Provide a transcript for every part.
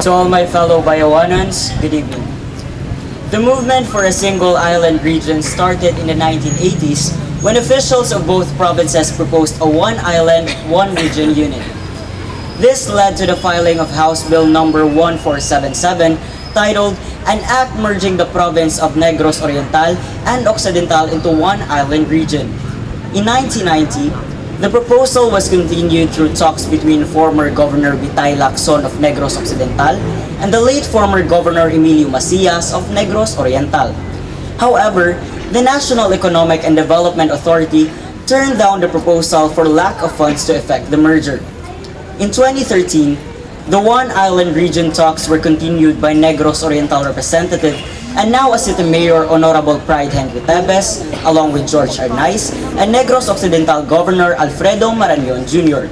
To all my fellow Bayawanans, good evening. The movement for a single island region started in the 1980s when officials of both provinces proposed a one island, one region unit. This led to the filing of House Bill number 1477 titled An Act Merging the Province of Negros Oriental and Occidental into one island region. In 1990, the proposal was continued through talks between former Governor Bitay Lacson of Negros Occidental and the late former Governor Emilio Macias of Negros Oriental. However, the National Economic and Development Authority turned down the proposal for lack of funds to effect the merger. In 2013, the One Island Region talks were continued by Negros Oriental representative and now a city mayor Honorable Pride Henry Tebes, along with George Arnaiz, and Negros Occidental Governor Alfredo Marañon Jr.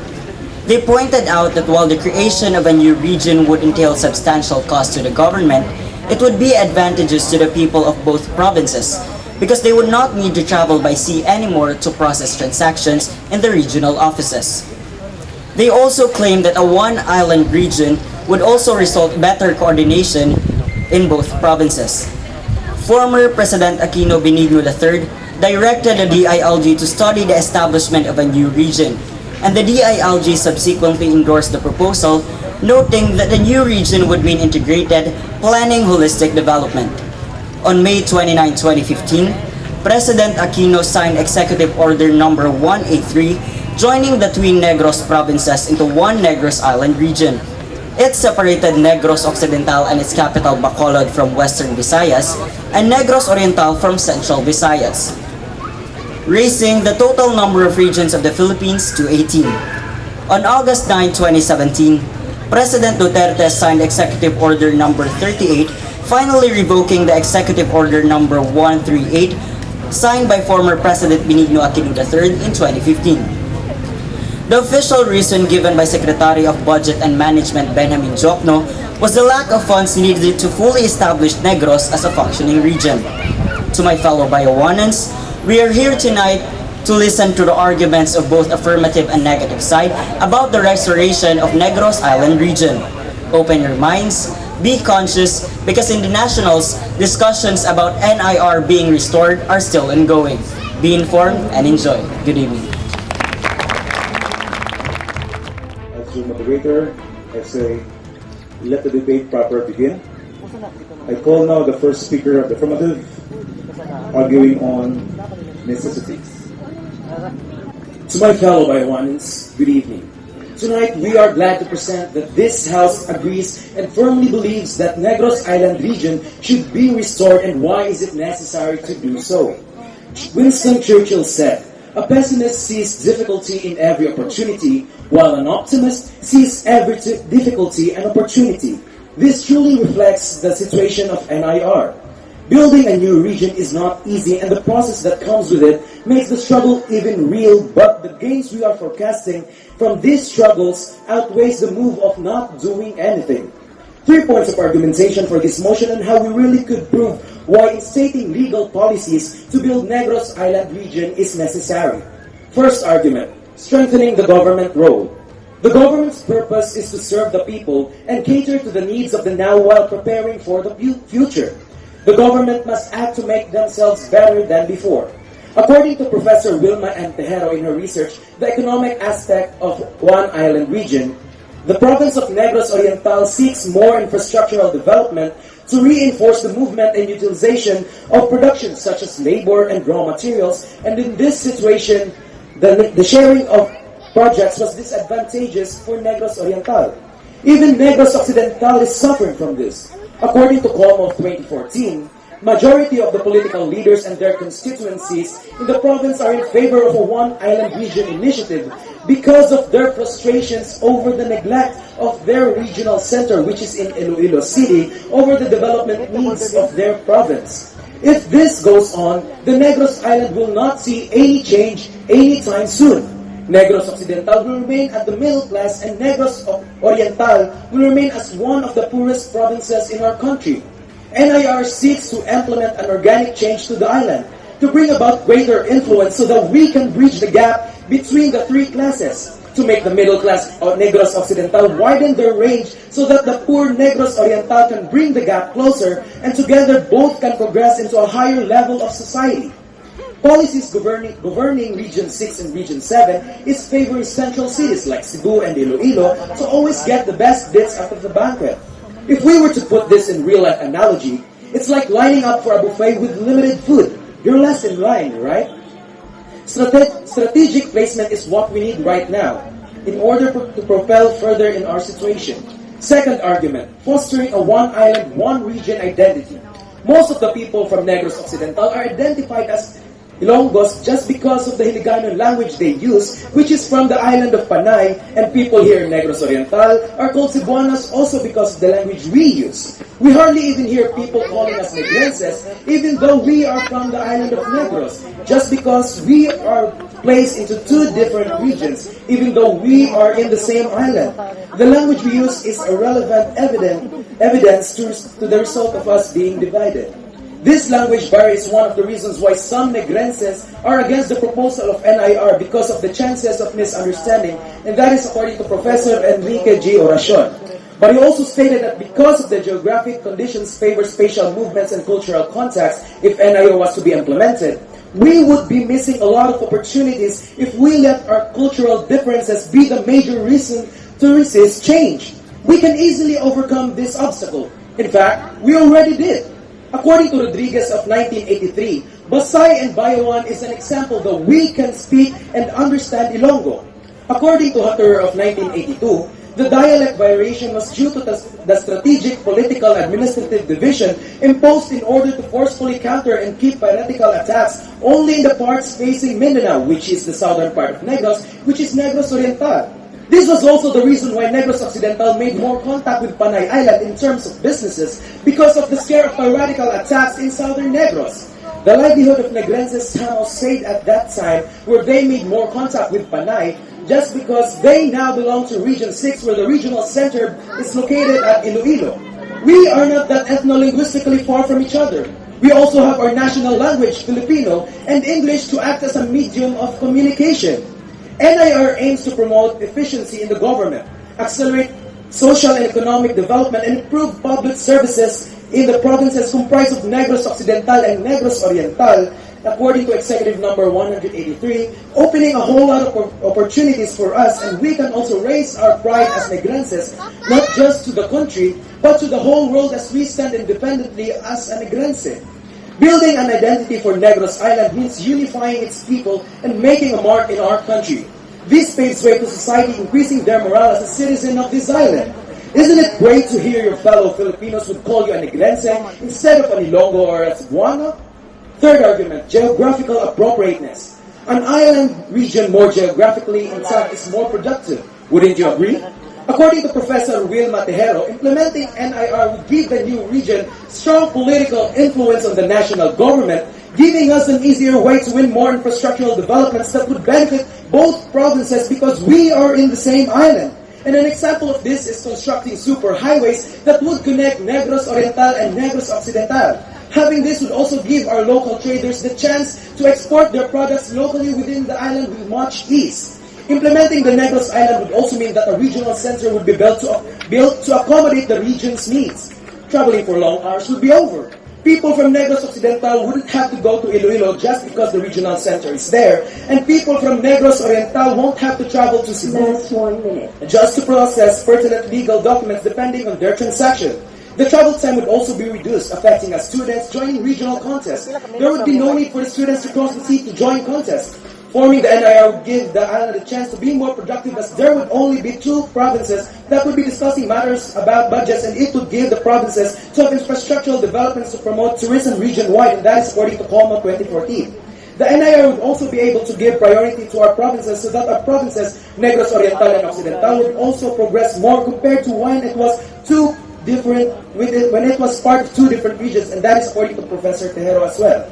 They pointed out that while the creation of a new region would entail substantial cost to the government, it would be advantageous to the people of both provinces because they would not need to travel by sea anymore to process transactions in the regional offices. They also claimed that a one-island region would also result better coordination in both provinces. Former President Aquino Benigno III directed the DILG to study the establishment of a new region, and the DILG subsequently endorsed the proposal, noting that the new region would mean integrated, planning holistic development. On May 29, 2015, President Aquino signed Executive Order number 183, joining the twin Negros provinces into one Negros Island region. It separated Negros Occidental and its capital Bacolod from Western Visayas and Negros Oriental from Central Visayas, raising the total number of regions of the Philippines to 18. On August 9, 2017, President Duterte signed Executive Order number 38, finally revoking the Executive Order number 138 signed by former President Benigno Aquino III in 2015. The official reason given by Secretary of Budget and Management Benjamin Jokno was the lack of funds needed to fully establish Negros as a functioning region. To my fellow Bayawanans, we are here tonight to listen to the arguments of both affirmative and negative side about the restoration of Negros Island region. Open your minds, be conscious, because in the nationals, discussions about NIR being restored are still ongoing. Be informed and enjoy. Good evening. Moderator, I say, let the debate proper begin. I call now the first speaker of the affirmative, arguing on necessities. To my fellow Bayawanans, good evening. Tonight, we are glad to present that this House agrees and firmly believes that Negros Island region should be restored, and why is it necessary to do so? Winston Churchill said, "A pessimist sees difficulty in every opportunity, while an optimist sees every difficulty and opportunity." This truly reflects the situation of NIR. Building a new region is not easy, and the process that comes with it makes the struggle even real, but the gains we are forecasting from these struggles outweighs the move of not doing anything. 3 points of argumentation for this motion and how we really could prove why instating legal policies to build Negros Island region is necessary. First argument, strengthening the government role. The government's purpose is to serve the people and cater to the needs of the now while preparing for the future. The government must act to make themselves better than before. According to Professor Wilma M. Tejero in her research, the economic aspect of One Island region, the province of Negros Oriental seeks more infrastructural development to reinforce the movement and utilization of production such as labor and raw materials, and in this situation, the sharing of projects was disadvantageous for Negros Oriental. Even Negros Occidental is suffering from this. According to COM of 2014, majority of the political leaders and their constituencies in the province are in favor of a One Island Region initiative because of their frustrations over the neglect of their regional center, which is in Iloilo City, over the development needs of their province. If this goes on, the Negros Island will not see any change anytime soon. Negros Occidental will remain at the middle class, and Negros Oriental will remain as one of the poorest provinces in our country. NIR seeks to implement an organic change to the island to bring about greater influence so that we can bridge the gap between the three classes. to make the middle class Negros Occidental widen their range so that the poor Negros Oriental can bring the gap closer and together both can progress into a higher level of society. Policies governing Region 6 and Region 7 is favoring central cities like Cebu and Iloilo to always get the best bits out of the banquet. If we were to put this in real-life analogy, it's like lining up for a buffet with limited food. You're less in line, right? Strategic placement is what we need right now in order to propel further in our situation. Second argument, fostering a one island, one region identity. Most of the people from Negros Occidental are identified as Ilonggos just because of the Hiligaynon language they use, which is from the island of Panay, and people here in Negros Oriental are called Cebuanos also because of the language we use. We hardly even hear people calling us Negrenses, even though we are from the island of Negros, just because we are placed into two different regions, even though we are in the same island. The language we use is irrelevant evidence to the result of us being divided. This language barrier is one of the reasons why some Negrenses are against the proposal of NIR because of the chances of misunderstanding, and that is according to Professor Enrique G. Oracion. But he also stated that because of the geographic conditions favor spatial movements and cultural contacts, if NIR was to be implemented, we would be missing a lot of opportunities if we let our cultural differences be the major reason to resist change. We can easily overcome this obstacle. In fact, we already did. According to Rodriguez of 1983, Basay and Bayawan is an example that we can speak and understand Ilonggo. According to Hutter of 1982, the dialect variation was due to the strategic political administrative division imposed in order to forcefully counter and keep piratical attacks only in the parts facing Mindanao, which is the southern part of Negros, which is Negros Oriental. This was also the reason why Negros Occidental made more contact with Panay Island in terms of businesses because of the scare of piratical attacks in southern Negros. The livelihood of Negrenses somehow stayed at that time where they made more contact with Panay just because they now belong to Region 6 where the regional center is located at Iloilo. We are not that ethno-linguistically far from each other. We also have our national language, Filipino, and English to act as a medium of communication. NIR aims to promote efficiency in the government, accelerate social and economic development, and improve public services in the provinces comprised of Negros Occidental and Negros Oriental, according to Executive Number 183, opening a whole lot of opportunities for us, and we can also raise our pride as Negrenses, not just to the country, but to the whole world as we stand independently as a Negrense. Building an identity for Negros Island means unifying its people and making a mark in our country. This paves way to society increasing their morale as a citizen of this island. Isn't it great to hear your fellow Filipinos would call you a Negrense instead of an Ilonggo or a Cebuano? Third argument, geographical appropriateness. An island region more geographically intact is more productive. Wouldn't you agree? According to Professor Wilma Tejero, implementing NIR would give the new region strong political influence on the national government, giving us an easier way to win more infrastructural developments that would benefit both provinces because we are in the same island. And an example of this is constructing superhighways that would connect Negros Oriental and Negros Occidental. Having this would also give our local traders the chance to export their products locally within the island with much ease. Implementing the Negros Island would also mean that a regional center would be built to accommodate the region's needs. Traveling for long hours would be over. People from Negros Occidental wouldn't have to go to Iloilo just because the regional center is there, and people from Negros Oriental won't have to travel to Cebu just to process pertinent legal documents depending on their transaction. The travel time would also be reduced, affecting as students joining regional contests. There would be no need for the students to cross the sea to join contests. Forming the NIR would give the island a chance to be more productive as there would only be two provinces that would be discussing matters about budgets, and it would give the provinces to have infrastructural developments to promote tourism region-wide, and that is according to COMA 2014. The NIR would also be able to give priority to our provinces so that our provinces, Negros Oriental and Occidental, would also progress more compared to when it was part of two different regions, and that is according to Professor Tejero as well.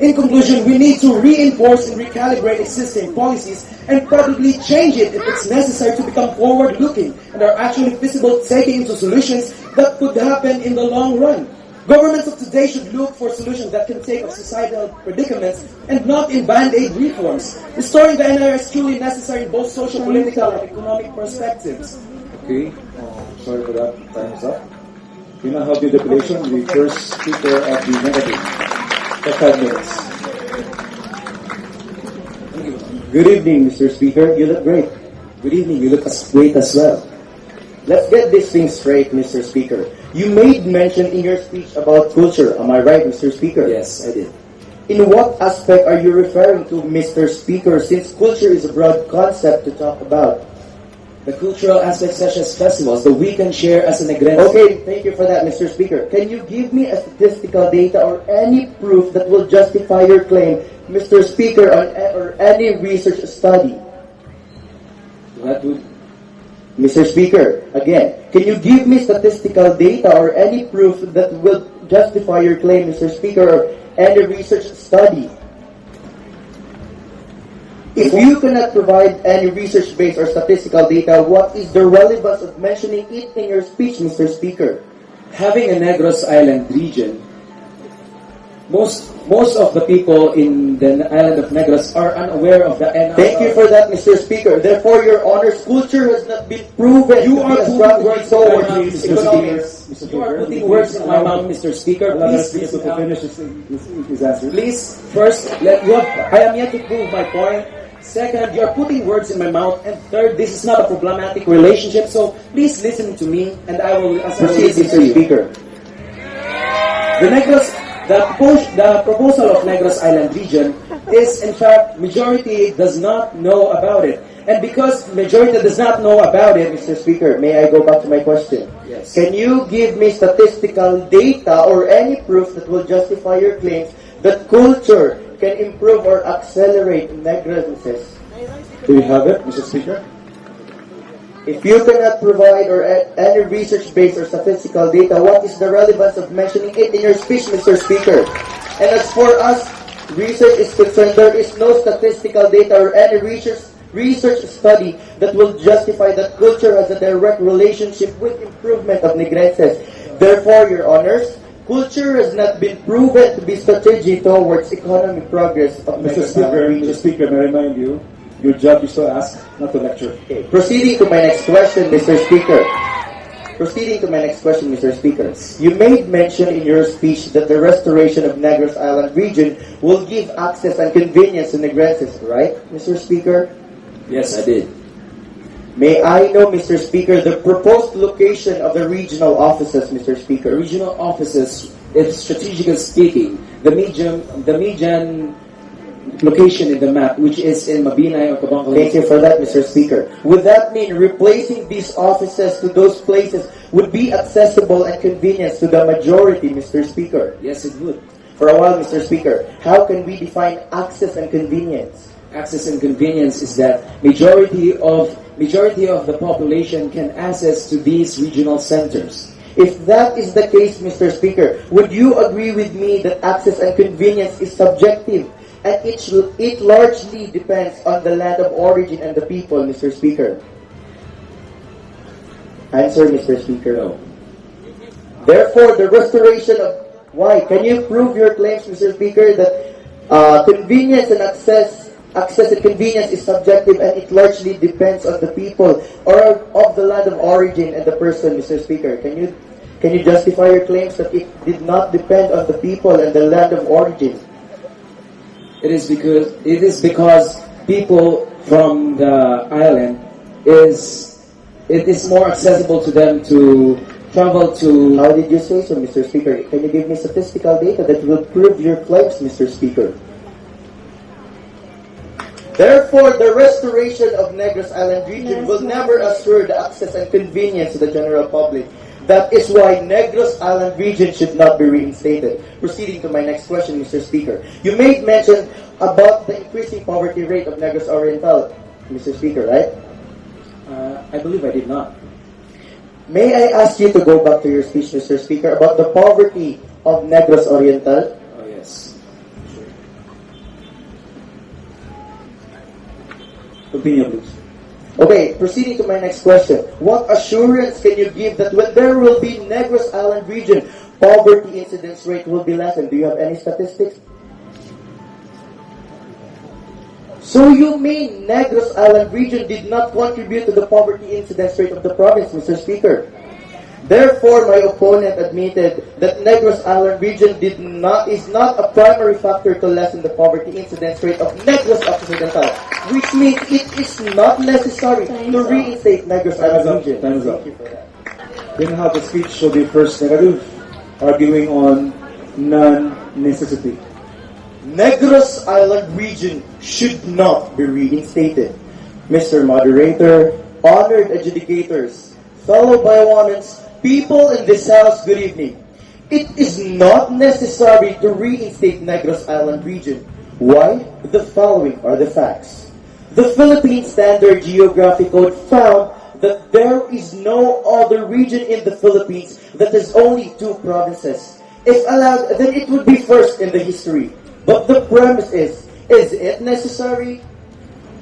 In conclusion, we need to reinforce and recalibrate existing policies and probably change it if it's necessary to become forward-looking and are actually feasible, taking into solutions that could happen in the long run. Governments of today should look for solutions that can take of societal predicaments and not in band-aid reforms. Restoring the NIR is truly necessary in both social, political, and economic perspectives. Okay, sorry for that. Time is up. We now have the interpolation, the first speaker of the negative. For 5 minutes. Good evening, Mr. Speaker. You look great. Good evening, you look great as well. Let's get this thing straight, Mr. Speaker. You made mention in your speech about culture. Am I right, Mr. Speaker? Yes, I did. In what aspect are you referring to, Mr. Speaker, since culture is a broad concept to talk about? The cultural aspects such as festivals that we can share as a Negrense. Okay, thank you for that, Mr. Speaker. Can you give me a statistical data or any proof that will justify your claim, Mr. Speaker, or any research study? That would... Mr. Speaker, again, can you give me statistical data or any proof that will justify your claim, Mr. Speaker, or any research study? If you cannot provide any research-based or statistical data, what is the relevance of mentioning it in your speech, Mr. Speaker? Having a Negros Island region, most of the people in the island of Negros are unaware of the NIR. Thank you for that, Mr. Speaker. Therefore, Your Honor's culture has not been proven You to are be a putting strategy words towards in my mouth, its Mr. economics. Speaker. You are putting words in my mouth, Mr. Speaker. Allow Please, us to listen up. finish his answer. Please, first, I am yet to prove my point. Second, you are putting words in my mouth. And third, this is not a problematic relationship. So please listen to me, and I will Proceed, listen to Mr. you. Speaker. The proposal of Negros Island region is, in fact, majority does not know about it. And because majority does not know about it, Mr. Speaker, may I go back to my question? Yes. Can you give me statistical data or any proof that will justify your claims that culture can improve or accelerate Negrenses? Do you have it, Mr. Speaker? If you cannot provide or any research-based or statistical data, what is the relevance of mentioning it in your speech, Mr. Speaker? And as for us, research is concerned, there is no statistical data or any research study that will justify that culture has a direct relationship with improvement of Negrenses. Therefore, Your Honors, culture has not been proven to be strategy towards economic progress of Mr. Negros Speaker, Island Mr. region. Speaker, may I remind you, your job is to ask, not to lecture. Okay. Proceeding to my next question, Mr. Speaker. Proceeding to my next question, Mr. Speaker. You made mention in your speech that the restoration of Negros Island region will give access and convenience to Negrenses, right, Mr. Speaker? Yes, I did. May I know, Mr. Speaker, the proposed location of the regional offices, Mr. Speaker? Regional offices, if strategically speaking, the median location in the map, which is in Mabinay or Kabangkali. Thank you for that, Mr. Speaker. Would that mean replacing these offices to those places would be accessible and convenient to the majority, Mr. Speaker? Yes, it would. For a while, Mr. Speaker, how can we define access and convenience? Access and convenience is that majority of the population can access to these regional centers. If that is the case, Mr. Speaker, would you agree with me that access and convenience is subjective and it largely depends on the land of origin and the people, Mr. Speaker? Answer, Mr. Speaker. No. Therefore, the restoration of... Why? Can you prove your claims, Mr. Speaker, that convenience and access and convenience is subjective and it largely depends on the people or of the land of origin and the person, Mr. Speaker? Can you justify your claims that it did not depend on the people and the land of origin? It is because people from the island it is more accessible to them to travel to. How did you say so, Mr. Speaker? Can you give me statistical data that will prove your claims, Mr. Speaker? Therefore, the restoration of Negros Island region will never assure the access and convenience to the general public. That is why Negros Island region should not be reinstated. Proceeding to my next question, Mr. Speaker. You made mention about the increasing poverty rate of Negros Oriental, Mr. Speaker, right? I believe I did not. May I ask you to go back to your speech, Mr. Speaker, about the poverty of Negros Oriental? Oh, yes. Continue, please. Okay, proceeding to my next question. What assurance can you give that when there will be Negros Island region poverty incidence rate will be lessened. Do you have any statistics? So you mean Negros Island region did not contribute to the poverty incidence rate of the province, Mr. Speaker? Therefore, my opponent admitted that Negros Island region is not a primary factor to lessen the poverty incidence rate of Negros Occidental, which means it is not necessary to reinstate Negros Island region. Time is up. Thank you for that. Then how the speech shall be first negative, arguing on non-necessity. Negros Island region should not be reinstated. Mr. Moderator, honored adjudicators, fellow Bayawanans, people in this house, good evening. It is not necessary to reinstate Negros Island region. Why? The following are the facts. The Philippine Standard Geographic Code found that there is no other region in the Philippines that has only 2 provinces. If allowed, then it would be first in the history. But the premise is it necessary?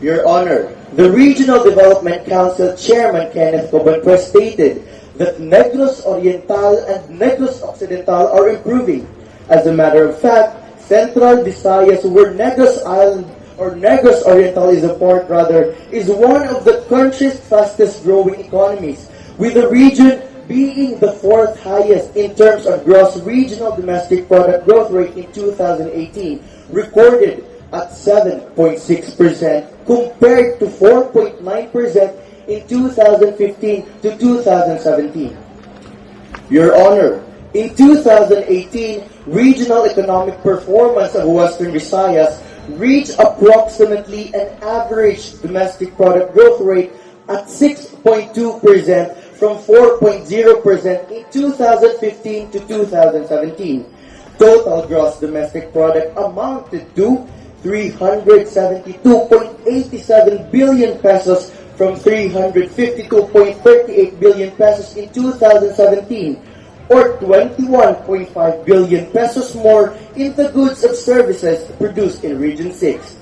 Your Honor, the Regional Development Council Chairman Kenneth Cobanpres stated that Negros Oriental and Negros Occidental are improving. As a matter of fact, Central Visayas, where Negros Island or Negros Oriental is a part rather, is one of the country's fastest growing economies, with the region being the 4th highest in terms of gross regional domestic product growth rate in 2018, recorded at 7.6% compared to 4.9% in 2015 to 2017. Your Honor, in 2018, regional economic performance of Western Visayas reached approximately an average domestic product growth rate at 6.2% from 4.0% in 2015 to 2017. Total gross domestic product amounted to 372.87 billion pesos from 352.38 billion pesos in 2017, or 21.5 billion pesos more in the goods and services produced in Region 6.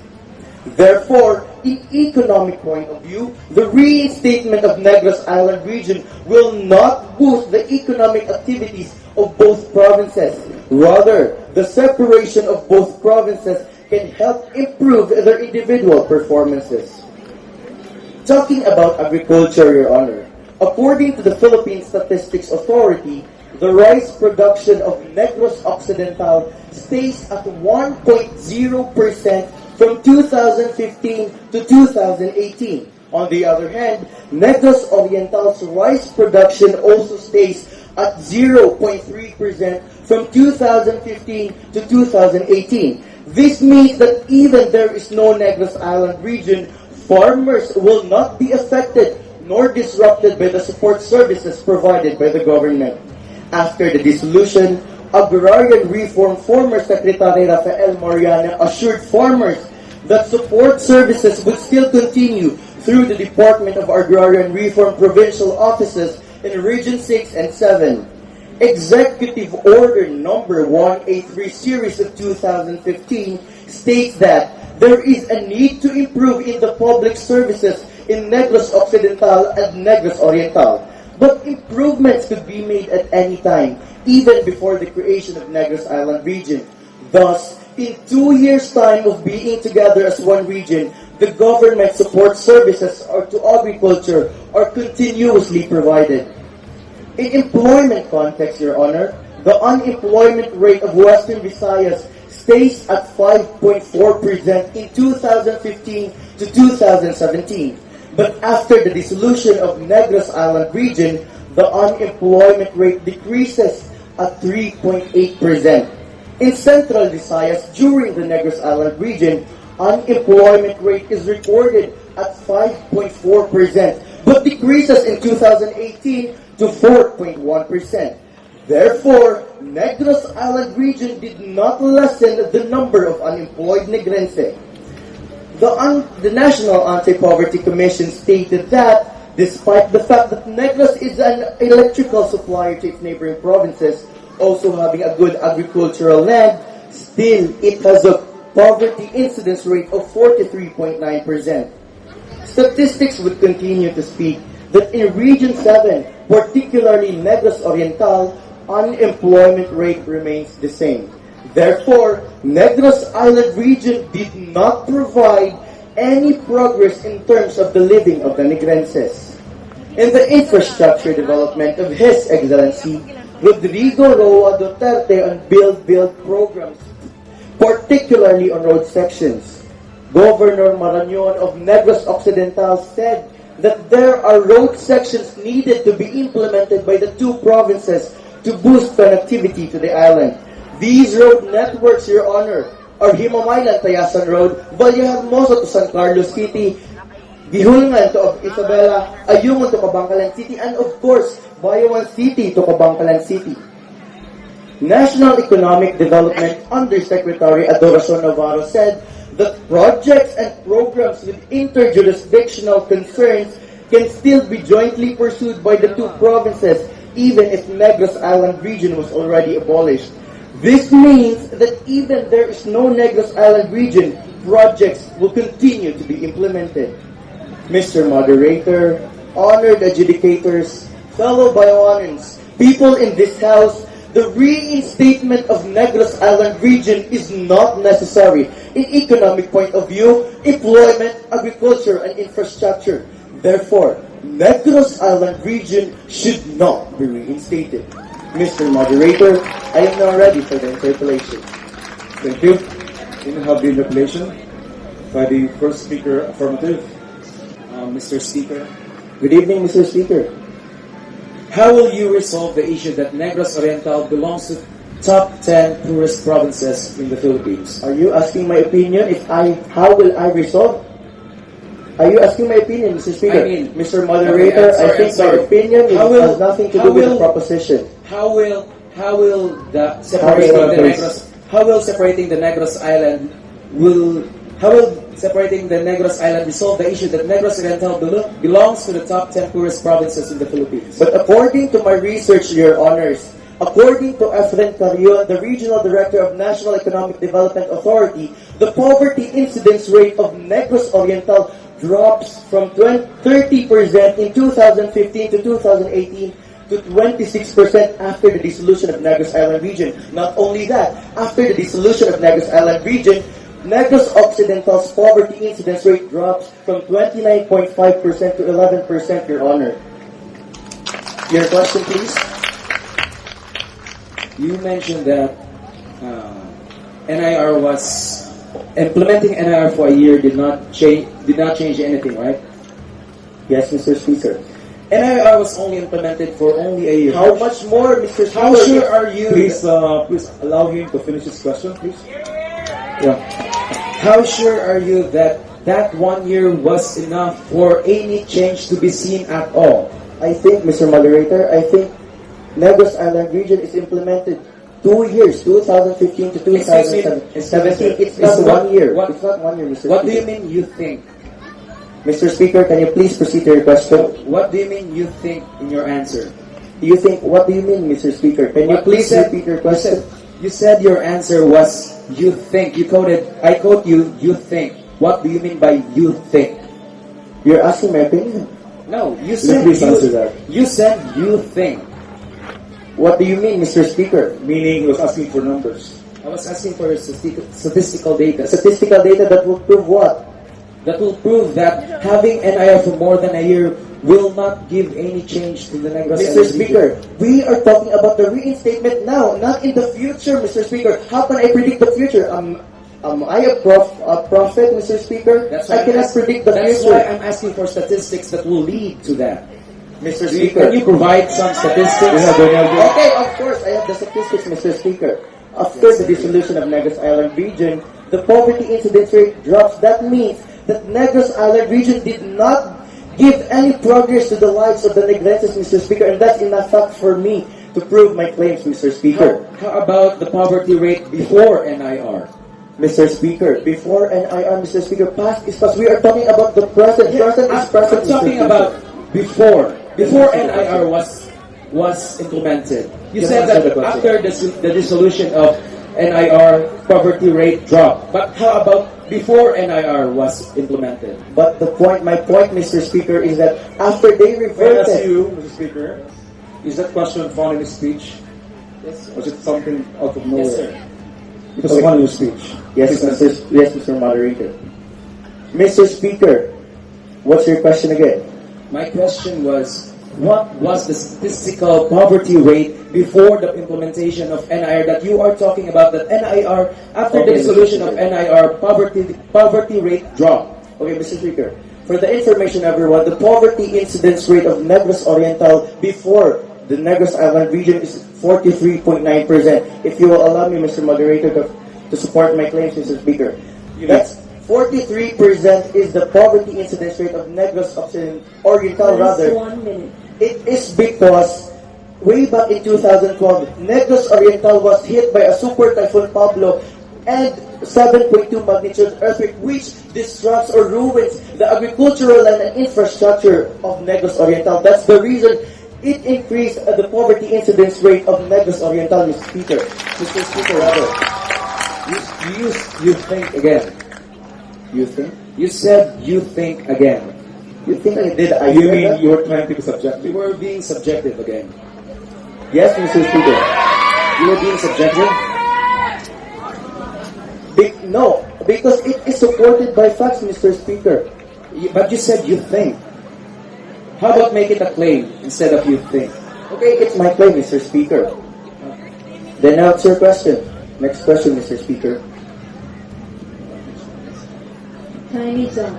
Therefore, in economic point of view, the reinstatement of Negros Island region will not boost the economic activities of both provinces. Rather, the separation of both provinces can help improve their individual performances. Talking about agriculture, Your Honor, according to the Philippine Statistics Authority, the rice production of Negros Occidental stays at 1.0% from 2015 to 2018. On the other hand, Negros Oriental's rice production also stays at 0.3% from 2015 to 2018. This means that even there is no Negros Island region, farmers will not be affected nor disrupted by the support services provided by the government. After the dissolution, Agrarian Reform former Secretary Rafael Moriah assured farmers that support services would still continue through the Department of Agrarian Reform provincial offices in Region 6 and 7. Executive Order Number 183 Series of 2015 states that there is a need to improve in the public services in Negros Occidental and Negros Oriental. But improvements could be made at any time, even before the creation of Negros Island region. Thus, in 2 years' time of being together as one region, the government support services to agriculture are continuously provided. In employment context, Your Honor, the unemployment rate of Western Visayas stays at 5.4% in 2015 to 2017. But after the dissolution of Negros Island region, the unemployment rate decreases at 3.8%. In Central Visayas, during the Negros Island region, unemployment rate is recorded at 5.4%, but decreases in 2018 to 4.1%. Therefore, Negros Island region did not lessen the number of unemployed Negrense. The National Anti-Poverty Commission stated that, despite the fact that Negros is an electrical supplier to its neighboring provinces, also having a good agricultural land, still it has a poverty incidence rate of 43.9%. Statistics would continue to speak that in Region 7, particularly Negros Oriental, unemployment rate remains the same. Therefore, Negros Island region did not provide any progress in terms of the living of the Negrenses. In the infrastructure development of His Excellency Rodrigo Roa Duterte on Build programs, particularly on road sections, Governor Marañon of Negros Occidental said that there are road sections needed to be implemented by the two provinces to boost connectivity to the island. These road networks, Your Honor, are Himamaylan Tayasan Road, Vallehermoso to San Carlos City, Gihulngan to Isabela, Ayungon to Kabangkalan City, and of course, Bayawan City to Kabangkalan City. National Economic Development Undersecretary Adoracion Navarro said that projects and programs with interjurisdictional concerns can still be jointly pursued by the two provinces even if Negros Island region was already abolished. This means that even there is no Negros Island region, projects will continue to be implemented. Mr. Moderator, honored adjudicators, fellow Bayawanans, people in this House, the reinstatement of Negros Island region is not necessary in economic point of view, employment, agriculture, and infrastructure. Therefore, Negros Island region should not be reinstated. Mr. Moderator, I am now ready for the interpolation. Thank you. We have the interpolation by the first speaker, Affirmative. Mr. Speaker, Good evening, Mr. Speaker. how will you resolve the issue that Negros Oriental belongs to top 10 poorest provinces in the Philippines? Are you asking my opinion how will I resolve? Are you asking my opinion, Mr. Speaker? I mean- Mr. Moderator, Okay, I'm I think sorry. my opinion has nothing to do with the will- proposition. How will separating the Negros Island resolve the issue that Negros Oriental belongs to the top 10 poorest provinces in the Philippines? But according to my research, Your Honors, according to Efren Carrion, the Regional Director of National Economic Development Authority, the poverty incidence rate of Negros Oriental drops from 30% in 2015 to 2018 to 26% after the dissolution of Negros Island region. Not only that, after the dissolution of Negros Island region, Negros Occidental's poverty incidence rate drops from 29.5% to 11%, Your Honor. Your question, please. You mentioned that NIR was implementing NIR for a year did not change anything, right? Yes, Mr. Speaker. NIR was only implemented for only a year. How much more, Mr. Speaker? How sure are you? Please allow him to finish his question, please. Yeah. How sure are you that 1 year was enough for any change to be seen at all? I think, Mr. Moderator, I think Negros Island region is implemented 2 years, 2015 to 2017. It's not 1 year. It's not 1 year, Mr. What do you Speaker. mean you think? Mr. Speaker, can you please proceed to your question? What do you mean you think in your answer? What do you mean, Mr. Speaker? Can you What please you said- repeat your question? You said your answer was you think. I quote you think. What do you mean by you think? You're asking my opinion. No, you said Please answer that. You said you think. What do you mean, Mr. Speaker? Meaning he was asking for numbers. I was asking for statistical data. Statistical data that will prove what? That will prove that having NIR for more than a year will not give any change to the Negros Mr. Island Speaker, region. we are talking about the reinstatement now, not in the future, Mr. Speaker. How can I predict the future? Am I a prophet, Mr. Speaker? That's I why cannot predict the That's future. why I'm asking for statistics that will lead to that. Mr. Can Speaker. you provide some statistics? Okay, of course, I have the statistics, Mr. Speaker. After the dissolution of Negros Island region, the poverty incidence rate drops. That means that Negros Island region did not give any progress to the lives of the Negrenses, Mr. Speaker, and that's enough fact for me to prove my claims, Mr. Speaker. How about the poverty rate before NIR? Mr. Speaker, before NIR, Mr. Speaker, past is past. We are talking about the present. Present is present, I'm talking Mr. about Speaker. before NIR was implemented. You Can I said answer that the question? after the dissolution of NIR, poverty rate dropped. But how about before NIR was implemented? But my point, Mr. Speaker, is that after they May I ask reverted, you, Mr. Speaker, is that question found in his speech? Yes, sir. Was it something out of nowhere? Yes, sir. It was one of your speech. Yes, Mr. Moderator. Mr. Speaker, what's your question again? My question was, what was the statistical poverty rate before the implementation of NIR that you are talking about, that NIR, after the Okay, dissolution Mr. of NIR, poverty rate dropped? Okay, Mr. Speaker. For the information, everyone, the poverty incidence rate of Negros Oriental before the Negros Island region is 43.9%. If you will allow me, Mr. Moderator, to support my claims, Mr. Speaker. That's 43% is the poverty incidence rate of Negros Oriental, rather. 1 minute. It is because way back in 2012, Negros Oriental was hit by a super typhoon Pablo and 7.2 magnitude earthquake, which disrupts or ruins the agricultural land and infrastructure of Negros Oriental. That's the reason it increased the poverty incidence rate of Negros Oriental, Mr. Speaker. Mr. Speaker, rather. You think again. You think? You said you think again. You think I did? I You said mean that? you were trying to be You subjective? were being subjective again. Yes, Mr. Speaker. You were being subjective? No, because it is supported by facts, Mr. Speaker. But you said you think. How about make it a claim instead of you think? Okay, it's my claim, Mr. Speaker. Then now it's your question. Next question, Mr. Speaker. Time is up.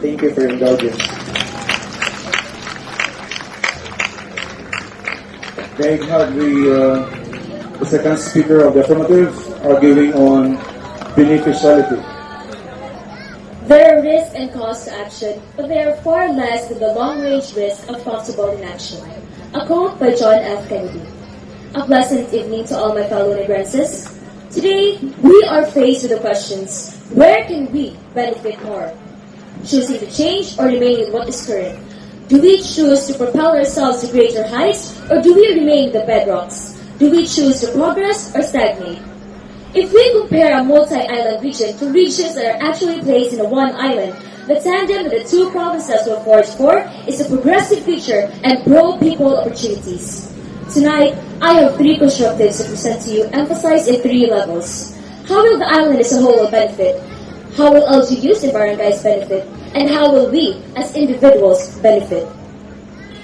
Thank you for your indulgence. They have the second speaker of the affirmative arguing on beneficiality. There are risks and costs to action, but they are far less than the long-range risk of possible inaction. A quote by John F. Kennedy. A pleasant evening to all my fellow Negrenses. Today, we are faced with the questions, where can we benefit more? Choosing to change or remain with what is current? Do we choose to propel ourselves to greater heights, or do we remain the bedrocks? Do we choose to progress or stagnate? If we compare a multi-island region to regions that are actually placed in a one island, the tandem that the two provinces will forge for is a progressive future and pro-people opportunities. Tonight, I have three constructives to present to you, emphasized in three levels. How will the island as a whole benefit? How will LGUs and barangays benefit? And how will we, as individuals, benefit?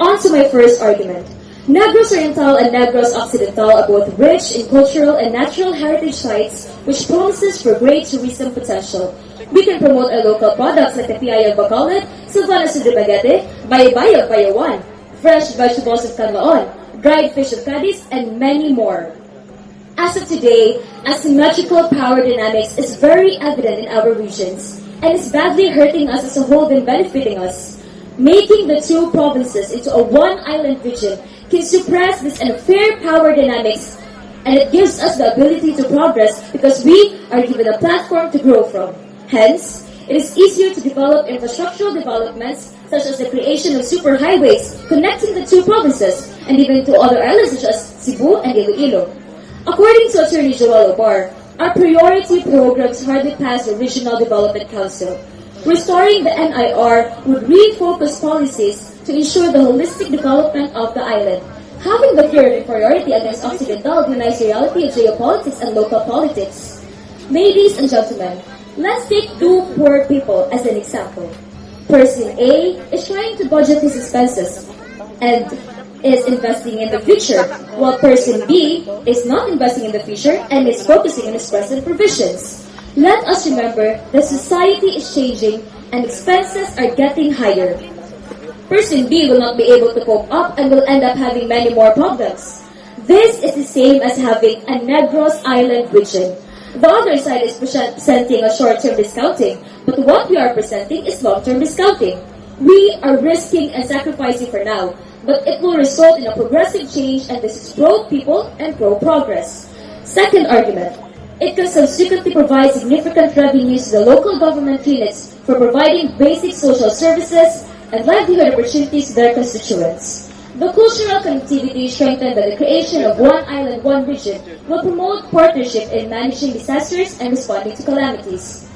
On to my first argument. Negros Oriental and Negros Occidental are both rich in cultural and natural heritage sites, which promises for great tourism potential. We can promote our local products like the Ibayaw Bacolod, Silvanas de Bagete, Ibayaw Bayawan, fresh vegetables of Canlaon, dried fish of Cadiz, and many more. As of today, asymmetrical power dynamics is very evident in our regions, and is badly hurting us as a whole than benefiting us. Making the two provinces into a one-island region can suppress this unfair power dynamics, and it gives us the ability to progress because we are given a platform to grow from. Hence, it is easier to develop infrastructural developments such as the creation of superhighways connecting the two provinces and even to other islands such as Cebu and Iloilo. According to Attorney Joel Obar, our priority programs hardly pass the Regional Development Council. Restoring the NIR would refocus policies to ensure the holistic development of the island. Having the fear of inferiority against Occidental denies the reality of geopolitics and local politics. Ladies and gentlemen, let's take two poor people as an example. Person A is trying to budget his expenses and is investing in the future, while person B is not investing in the future and is focusing on his present provisions. Let us remember that society is changing and expenses are getting higher. Person B will not be able to cope up and will end up having many more problems. This is the same as having a Negros Island region. The other side is presenting a short-term discounting, but what we are presenting is long-term discounting. We are risking and sacrificing for now, but it will result in a progressive change, and this is pro-people and pro-progress. Second argument. It can subsequently provide significant revenues to the local government units for providing basic social services and livelihood opportunities to their constituents. The cultural connectivity strengthened by the creation of one island, one region will promote partnership in managing disasters and responding to calamities.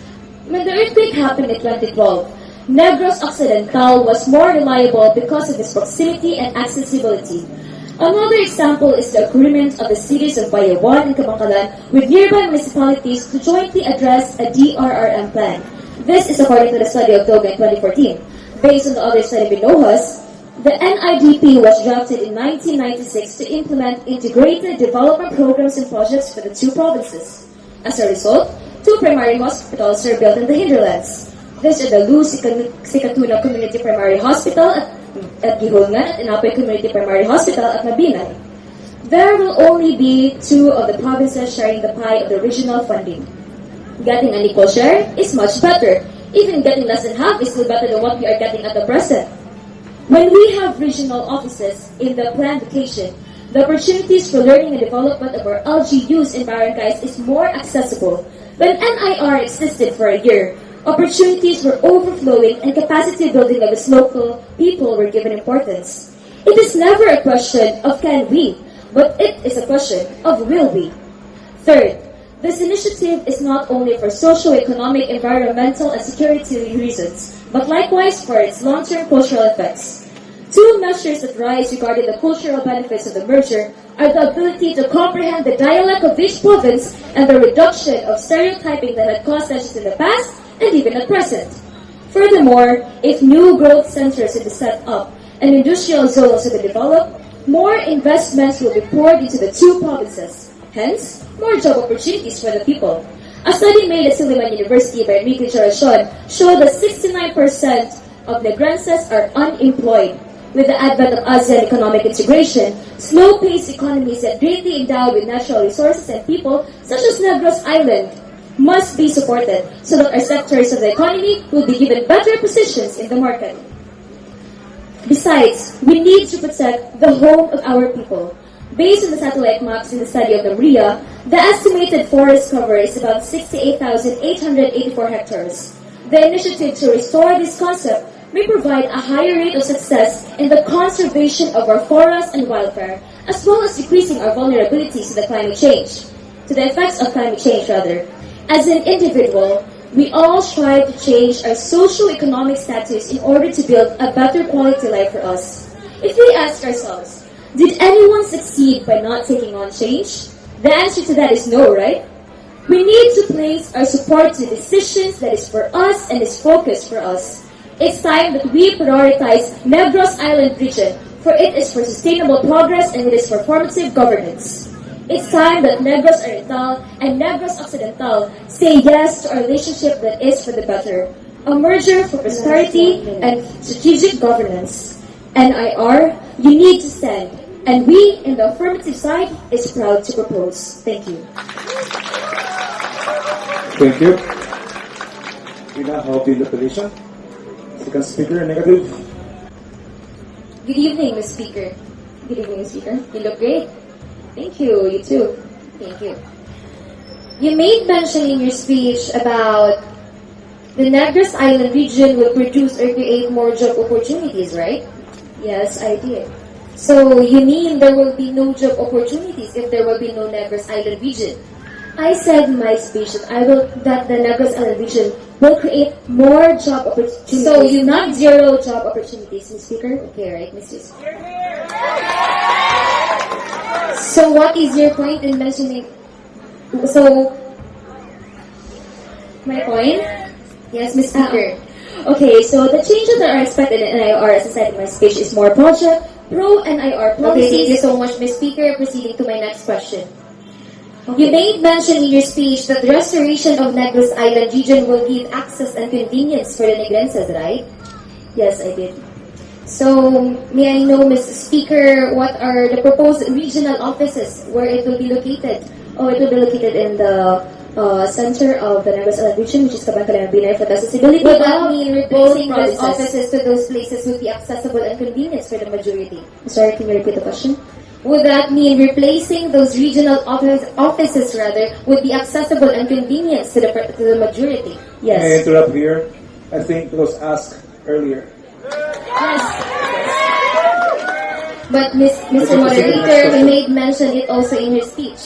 When the earthquake happened in 2012, Negros Occidental was more reliable because of its proximity and accessibility. Another example is the agreement of the cities of Bayawan and Kabangkalan with nearby municipalities to jointly address a DRRM plan. This is according to the study of Doga in 2014. Based on the other study below us, the NIDP was drafted in 1996 to implement integrated development programs and projects for the two provinces. As a result, two primary hospitals are built in the hinterlands. These are the Lu Sikatuna Community Primary Hospital at Gihulngan at Inapoy Community Primary Hospital at Mabinay. There will only be two of the provinces sharing the pie of the regional funding. Getting an equal share is much better. Even getting less than half is still better than what we are getting at the present. When we have regional offices in the planned location, the opportunities for learning and development of our LGUs in barangays is more accessible. When NIR existed for a year, opportunities were overflowing and capacity building of its local people were given importance. It is never a question of can we, but it is a question of will we. Third, this initiative is not only for socio-economic, environmental, and security reasons, but likewise for its long-term cultural effects. Two measures that rise regarding the cultural benefits of the merger are the ability to comprehend the dialect of each province and the reduction of stereotyping that had caused tensions in the past and even at present. Furthermore, if new growth centers will be set up and industrial zones will be developed, more investments will be poured into the two provinces. Hence, more job opportunities for the people. A study made at Suleiman University by Enrique Joan showed that 69% of Negrenses are unemployed. With the advent of ASEAN economic integration, slow-paced economies that greatly endowed with natural resources and people, such as Negros Island, must be supported so that our sectors of the economy will be given better positions in the market. Besides, we need to protect the home of our people. Based on the satellite maps in the study of the Moriah, the estimated forest cover is about 68,884 hectares. The initiative to restore this concept may provide a higher rate of success in the conservation of our forests and wildfire, as well as decreasing our vulnerabilities to the effects of climate change. As an individual, we all strive to change our socio-economic status in order to build a better quality life for us. If we ask ourselves, did anyone succeed by not taking on change? The answer to that is no, right? We need to place our support to decisions that is for us and is focused for us. It's time that we prioritize Negros Island region, for it is for sustainable progress and it is for formative governance. It's time that Negros Oriental and Negros Occidental say yes to a relationship that is for the better. A merger for prosperity and strategic governance. NIR, you need to stand. And we, in the affirmative side, is proud to propose. Thank you. Thank you. We now have the interpolation. Second speaker, negative. Good evening, Ms. Speaker. Good evening, Ms. Speaker. You look great. Thank you. You too. Thank you. You made mention in your speech about the Negros Island region will produce or create more job opportunities, right? Yes, I did. So, you mean there will be no job opportunities if there will be no Negros Island region? I said in my speech that the Negros Island region will create more job opportunities. So, you not zero job opportunities, Ms. Speaker? Okay, right, Mr. Speaker. So, what is your point in mentioning? So, my point? Yes, Ms. Speaker. Okay, so the changes that are expected in NIR, as I said in my speech, is more pro-NIR policies. Okay, thank you so much, Ms. Speaker. Proceeding to my next question. Okay. You made mention in your speech that the restoration of Negros Island region will give access and convenience for the Negrenses, right? Yes, I did. So, may I know, Ms. Speaker, what are the proposed regional offices where it will be located? Oh, it will be located in the center of the Negros Island region, which is Kabangkalan and Binay, for the accessibility. Would that mean replacing those offices to those places would be accessible and convenience for the majority? Sorry, can you repeat the question? Would that mean replacing those regional offices would be accessible and convenience to the majority? Yes. May I interrupt here? I think it was asked earlier. Yes. But Mr. Moderator, you made mention it also in your speech.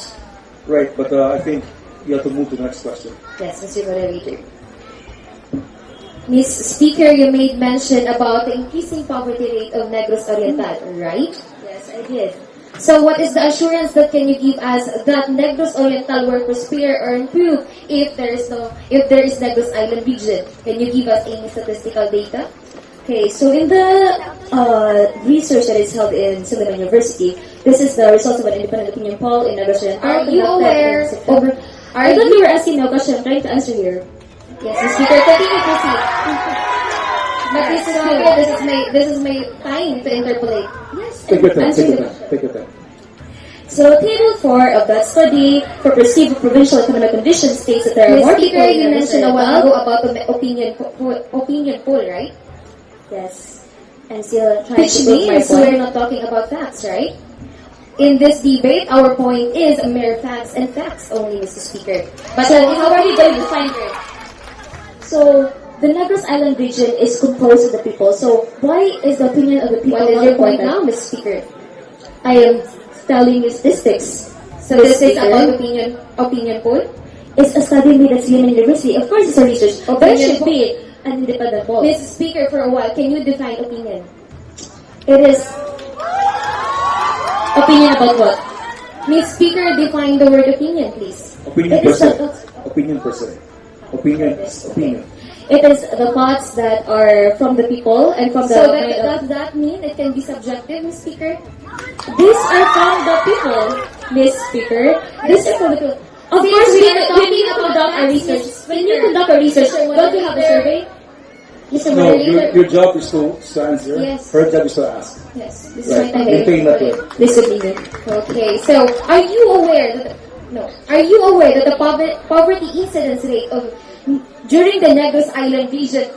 Right, but I think you have to move to the next question. Yes, Mr. Moderator. Ms. Speaker, you made mention about the increasing poverty rate of Negros Oriental, right? Yes, I did. So what is the assurance that can you give us that Negros Oriental will prosper or improve if there is Negros Island region? Can you give us any statistical data? Okay, so in the research that is held in Suleiman University, this is the results of an independent opinion poll in Negros Oriental. Are you aware? I thought you were asking me a question. I'm trying to answer here. Yes, Ms. Speaker, continue, proceed. But this is my time to interpolate. Yes, Take your time, answer take your the time, question. take your time. So, Table 4 of that study for perceived provincial economic conditions states that there are Ms. more Speaker, people in you Negros mentioned a while Oriental. ago about the opinion poll, right? Yes. I'm still trying Which to prove my means point. we're not talking about facts, right? In this debate, our point is mere facts and facts only, Mr. Speaker. But So, how are we going to find it? So, the Negros Island region is composed of the people. So, why is the opinion of the people What is not your point important? now, Ms. Speaker? I am telling you statistics. Statistics Speaker. about opinion poll? It's a study made at Suleiman University. Of course, it's a research. There Opinion should poll. be an independent poll. Ms. Speaker, for a while, can you define opinion? It is Opinion about what? Ms. Speaker, define the word opinion, please. Opinion It per is se. not- Opinion per se. Opinion is opinion. It is the thoughts that are from the people and from the So kind of- does that mean it can be subjective, Ms. Speaker? these are from the people, Miss Speaker. These are from the people. Of Since course, we when are we talking conduct about our facts, research, Miss when we Speaker, conduct our research, Mr. don't we have a survey? Mr. No, Moderator? your job is to answer. Yes. Her job is to ask. Yes, this Right. is my time. Maintain that way. Disagreement. Okay, so are you aware that the poverty incidence rate of during the Negros Island region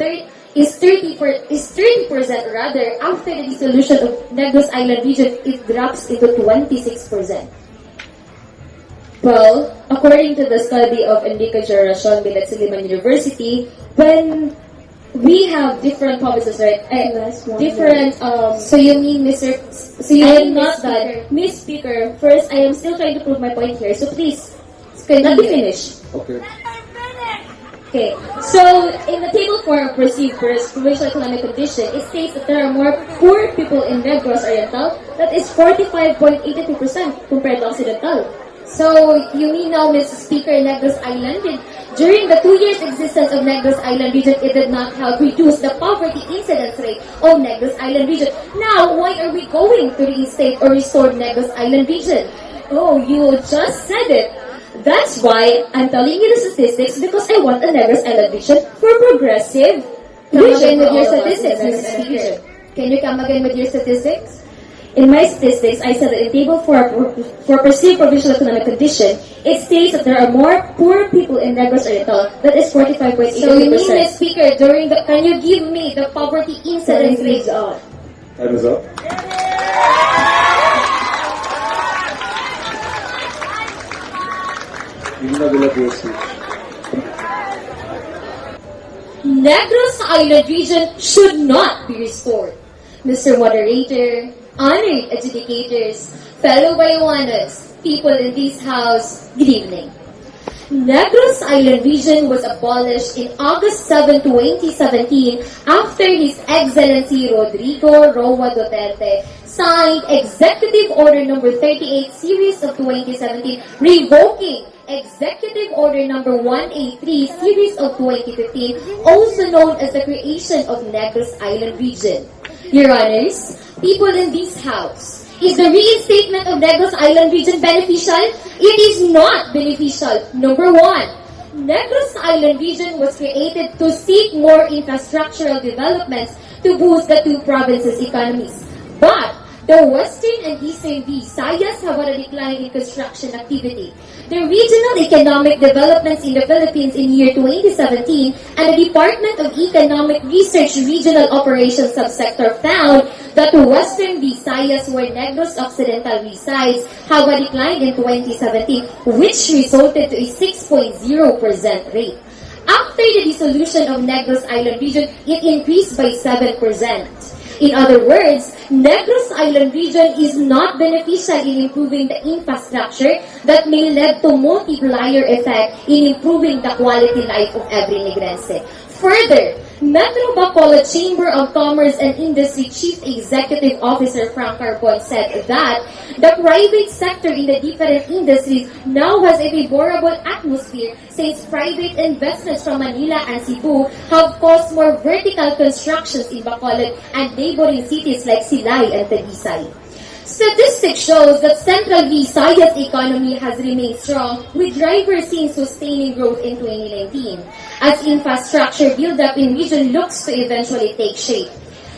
is 30% rather after the dissolution of Negros Island region it drops into 26%. Well, according to the study of Enrique Joan at Suleiman University, when we have different provinces, right? Different, So you mean Mr. So you I mean am not Ms. Speaker? done. Miss Speaker, first, I am still trying to prove my point here, so please, let me Continue. finish. Okay. Okay, so in the table 4 of perceived provincial economic condition, it states that there are more poor people in Negros Oriental, that is 45.82% compared to Occidental. So you mean now, Mr. Speaker, Negros Island during the 2 years existence of Negros Island region, it did not help reduce the poverty incidence rate of Negros Island region. Now, why are we going to reinstate or restore Negros Island region? Oh, you just said it. That's why I'm telling you the statistics because I want a Negros Island region for progressive. Come vision again with for your all of us in statistics, Negros Mr. Island Speaker. region. Can you come again with your statistics? In my statistics, I said that in table 4 for perceived provincial economic condition, it states that there are more poor people in Negros Oriental. That is 45.82%. So you mean, Ms. Speaker, can you give me the poverty incidence rate? Time is up. You do not develop your speech. Negros Island region should not be restored. Mr. Moderator, honored adjudicators, fellow Bayawanas, people in this house, good evening. Negros Island region was abolished in August 7, 2017 after His Excellency Rodrigo Roa Duterte signed Executive Order Number 38 Series of 2017 revoking Executive Order Number 183 Series of 2015, also known as the creation of Negros Island region. Your Honors, people in this house, is the reinstatement of Negros Island region beneficial? It is not beneficial. Number 1, Negros Island region was created to seek more infrastructural developments to boost the two provinces' economies. But the Western and Eastern Visayas have had a decline in construction activity. The Regional Economic Developments in the Philippines in year 2017 and the Department of Economic Research Regional Operations Subsector found that the Western Visayas, where Negros Occidental resides, have a decline in 2017, which resulted to a 6.0% rate. After the dissolution of Negros Island region, it increased by 7%. In other words, Negros Island region is not beneficial in improving the infrastructure that may lead to multiplier effect in improving the quality life of every Negrense. Further, Metro Bacolod Chamber of Commerce and Industry Chief Executive Officer Frank Carbon said that the private sector in the different industries now has a favorable atmosphere since private investments from Manila and Cebu have caused more vertical constructions in Bacolod and neighboring cities like Silay and Taglisay. Statistics shows that Central Visayas economy has remained strong, with drivers seeing sustaining growth in 2019, as infrastructure build-up in region looks to eventually take shape.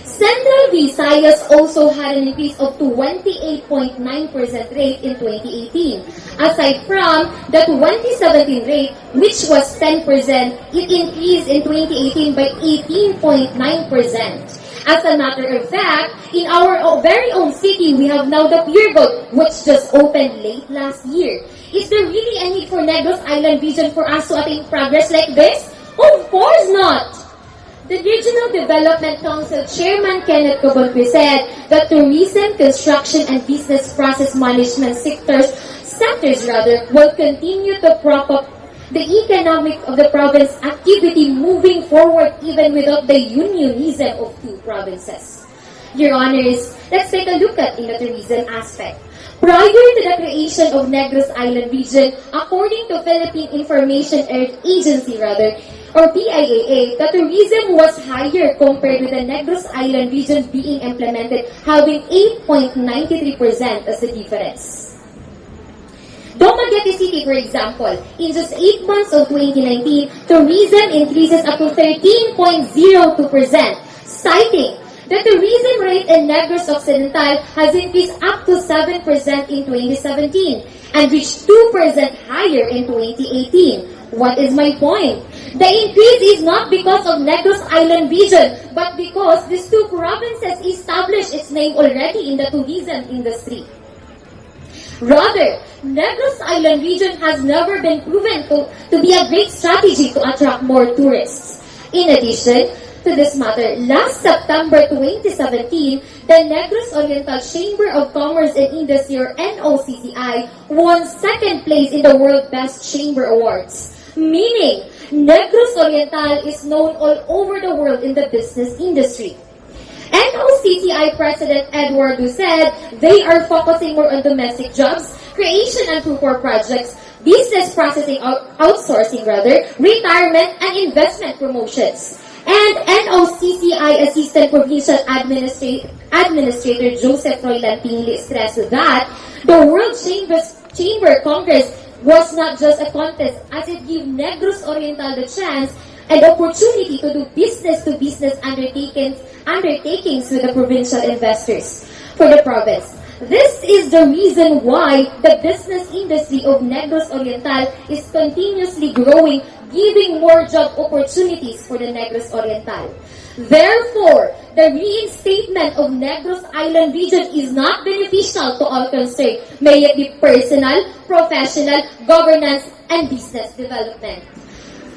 Central Visayas also had an increase of 28.9% rate in 2018. Aside from the 2017 rate, which was 10%, it increased in 2018 by 18.9%. As a matter of fact, in our very own city, we have now the Pier Gold, which just opened late last year. Is there really a need for Negros Island region for us to attain progress like this? Of course not! The Regional Development Council Chairman Kenneth Cobonque said that tourism, construction, and business process management sectors will continue to prop up the economic of the province activity moving forward even without the unionism of two provinces. Your Honors, let's take a look at in the tourism aspect. Prior to the creation of Negros Island region, according to Philippine Information Agency or PIAA, the tourism was higher compared with the Negros Island region being implemented, having 8.93% as the difference. Dumaguete City, for example, in just 8 months of 2019, tourism increases up to 13.02%, citing the tourism rate in Negros Occidental has increased up to 7% in 2017 and reached 2% higher in 2018. What is my point? The increase is not because of Negros Island region, but because these two provinces established its name already in the tourism industry. Rather, Negros Island region has never been proven to be a great strategy to attract more tourists. In addition to this matter, last September 2017, the Negros Oriental Chamber of Commerce and Industry or NOCCI won second place in the World Best Chamber Awards, meaning Negros Oriental is known all over the world in the business industry. NOCCI President Eduardo said they are focusing more on domestic jobs, creation and support projects, business processing outsourcing retirement and investment promotions. And NOCCI Assistant Provincial Administrator Joseph Roylan Pingley stressed that the World Chamber Congress was not just a contest as it gave Negros Oriental the chance and opportunity to do business-to-business undertakings with the provincial investors for the province. This is the reason why the business industry of Negros Oriental is continuously growing, giving more job opportunities for the Negros Oriental. Therefore, the reinstatement of Negros Island region is not beneficial to all concerned, may it be personal, professional, governance, and business development.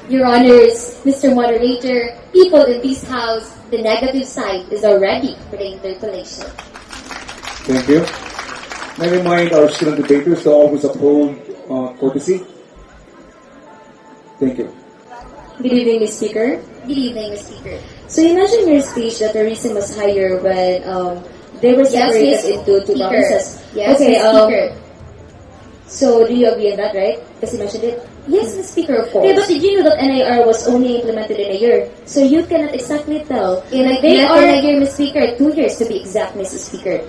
Your Honors, Mr. Moderator, people in this House, the negative side is already for the interpolation. Thank you. May I remind our student debaters to always uphold courtesy. Thank you. Good evening, Ms. Speaker. Good evening, Ms. Speaker. So you mentioned in your speech that tourism was higher when they were separated into two provinces. Yes, okay, Ms. Speaker. So do you agree on that, right? Because you mentioned it. Yes, Ms. Speaker, of course. Okay, but did you know that NIR was only implemented in a year? So you cannot exactly tell. In a year, Ms. Speaker, 2 years to be exact, Mrs. Speaker.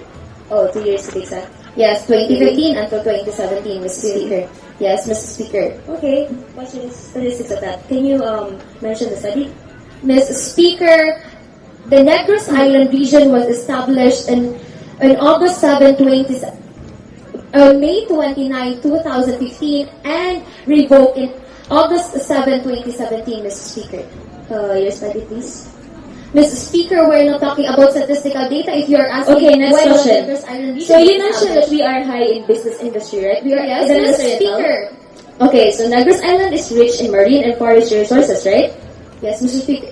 Oh, 2 years to be exact. Yes, 2015 until 2017, Mrs. Speaker. Yes, Mrs. Speaker. Okay, what's the statistics of that? Can you mention the study? Ms. Speaker, the Negros Island region was established in August 7, May 29, 2015 and revoked in August 7, 2017, Mr. Speaker. Your study, please. Mr. Speaker, we're not talking about statistical data. If you are asking okay, next when was question. Negros Island region So you mentioned that we are high in business industry, right? We are yes, Mr. Speaker. Okay, so Negros Island is rich in marine and forestry resources, right? Yes, Mr. Speaker.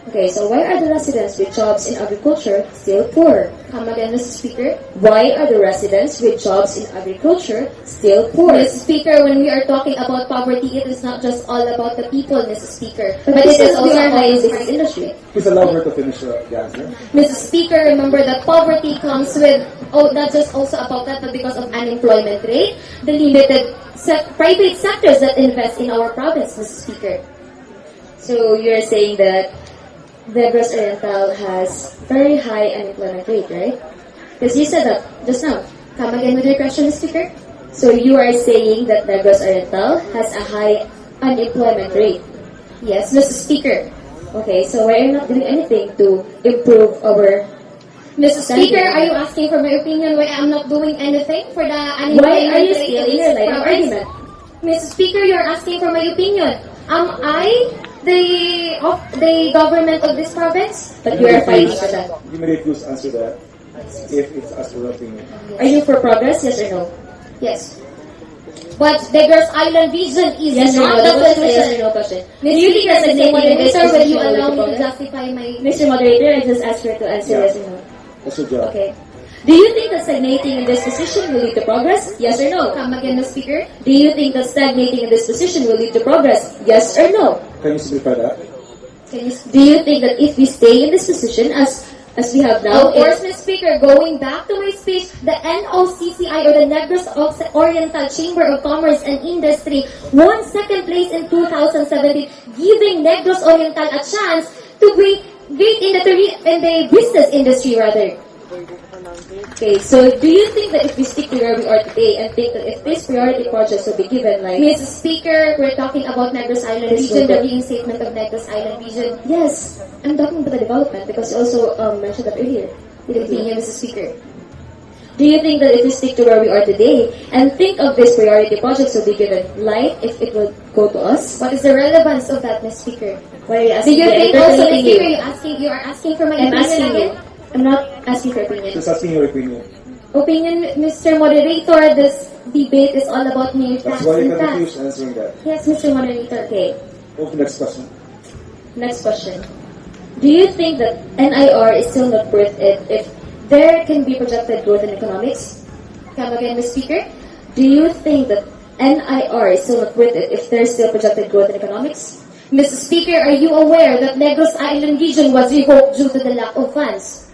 Okay, so why are the residents with jobs in agriculture still poor? Come again, Mr. Speaker. Why are the residents with jobs in agriculture still poor? Mr. Speaker, when we are talking about poverty, it is not just all about the people, Mr. Speaker. But it this is is also our about the highest business industry. Please allow her to finish the answer. Mr. Speaker, remember that poverty comes with, not just also about that, but because of unemployment rate, the limited private sectors that invest in our province, Mr. Speaker. So you're saying that Negros Oriental has very high unemployment rate, right? Because you said that just now. Come again with your question, Mr. Speaker. So you are saying that Negros Oriental has a high unemployment rate. Yes, Mr. Speaker. Okay, so why are you not doing anything to improve our... Mr. Speaker, are you asking for my opinion why I'm not doing anything for the unemployment Why are you rate still in in your line of province? argument? Mr. Speaker, you're asking for my opinion. Am I the government of this province? But you are fighting for that. You may refuse to answer that if it's as per opinion. Are you for progress, yes or no? Yes. But Negros Island region is Yes or no? not That the was the yes or solution. no question. Do Mr. you think Speaker, that Mr. Moderator, will you will allow lead me to to justify my... Mr. Moderator, I just asked her to answer Yeah. yes or no. That's your job. Okay. Do you think that stagnating in this position will lead to progress? Yes or no? Come again, Mr. Speaker. Do you think that stagnating in this position will lead to progress? Yes or no? Can you simplify that? Can you... Do you think that if we stay in this position as we have now, Of course, Mr. Speaker, going back to my speech, the NOCCI or the Negros Oriental Chamber of Commerce and Industry won second place in 2017, giving Negros Oriental a chance to great in the business industry rather. okay, so do you think that if we stick to where we are today and think that if these priority projects will be given, like... Mr. Speaker, we're talking about Negros Island This region, will the be- reinstatement of Negros Island region. Yes, I'm talking about the development because you also mentioned that earlier. Continue, Mr. Speaker. Do you think that if we stick to where we are today and think of these priority projects will be given light if it will go to us? What is the relevance of that, Mr. Speaker? Why are you Do asking? you me? think I'm also, Mr. interpolating Speaker, you are asking for my I'm opinion asking you. again? I'm not asking for opinion. Just asking your opinion. Opinion, Mr. Moderator, this debate is all about mere That's facts why you and can refuse facts. answering that. Yes, Mr. Moderator. Okay, Move to the next question. next question. Do you think that NIR is still not worth it if there can be projected growth in economics? Come again, Mr. Speaker. Do you think that NIR is still not worth it if there's still projected growth in economics? Mr. Speaker, are you aware that Negros Island region was revoked due to the lack of funds?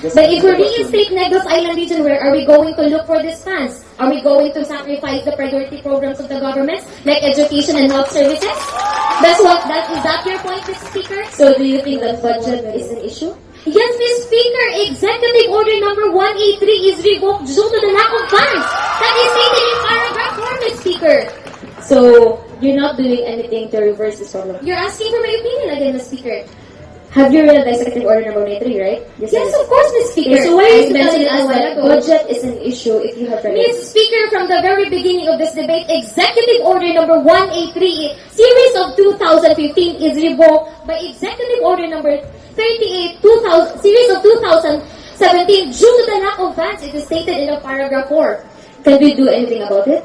Just But if answer we the question. reinstate Negros Island region, where are we going to look for these funds? Are we going to sacrifice the priority programs of the government, like education and health services? Is that your point, Mr. Speaker? So do you think that budget is an issue? Yes, Mr. Speaker, Executive Order number 183 is revoked due to the lack of funds. That is stated in paragraph 4, Mr. Speaker. So you're not doing anything to reverse this problem. You're asking for my opinion again, Mr. Speaker. Have you read the Executive Order number 93, right? Yes, of course, Mr. Speaker. Okay, so why is I it mentioned mentioned it a as while that ago. budget is an issue if you have read it? Mr. Speaker, from the very beginning of this debate, Executive Order number 183, series of 2015 is revoked by Executive Order number 38, series of 2017 due to the lack of funds. It is stated in the paragraph 4. Can we do anything about it?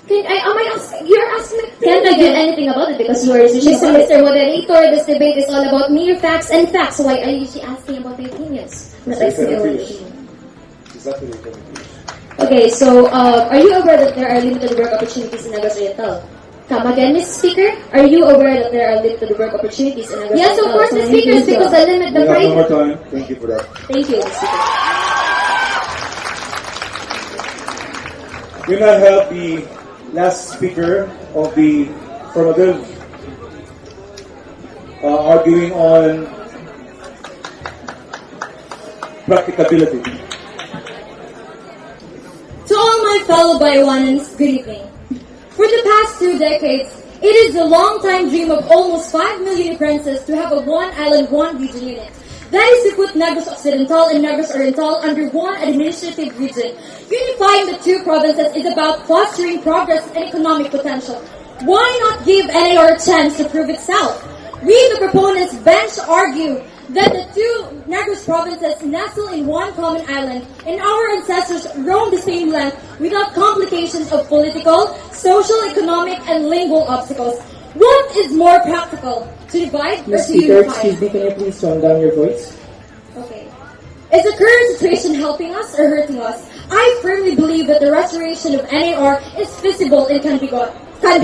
You're asking me. Can't I do anything about it because you are decision Mr. Moderator, this debate is all about mere facts and facts. Why are you asking about my opinions? Not So you asking can your refuse. opinion. Exactly, you can refuse. Okay, so are you aware that there are limited work opportunities in Negros Oriental? Come again, Mr. Speaker. Are you aware that there are limited work opportunities in Negros Yes, of Oriental? course, Mr. Speaker, it's because the limit, We the have no more price. time. Thank you for that. Thank you, Mr. Speaker. We now have the last speaker of the Affirmative arguing on practicability. To all my fellow Bayawanans, good evening. For the past 2 decades, it is the long-time dream of almost 5 million Ukrainians to have a one-island, one-region unit. That is to put Negros Occidental and Negros Oriental under one administrative region. Unifying the two provinces is about fostering progress and economic potential. Why not give NAR a chance to prove itself? We, the proponents, bench argue that the two Negros provinces nestle in one common island, and our ancestors roamed the same land without complications of political, social, economic, and lingual obstacles. What is more practical? To To divide or Ms. to Speaker, unify? excuse me, can you please tone down your voice? Okay. Is the current situation helping us or hurting us? I firmly believe that the restoration of NAR is feasible and can be done. 3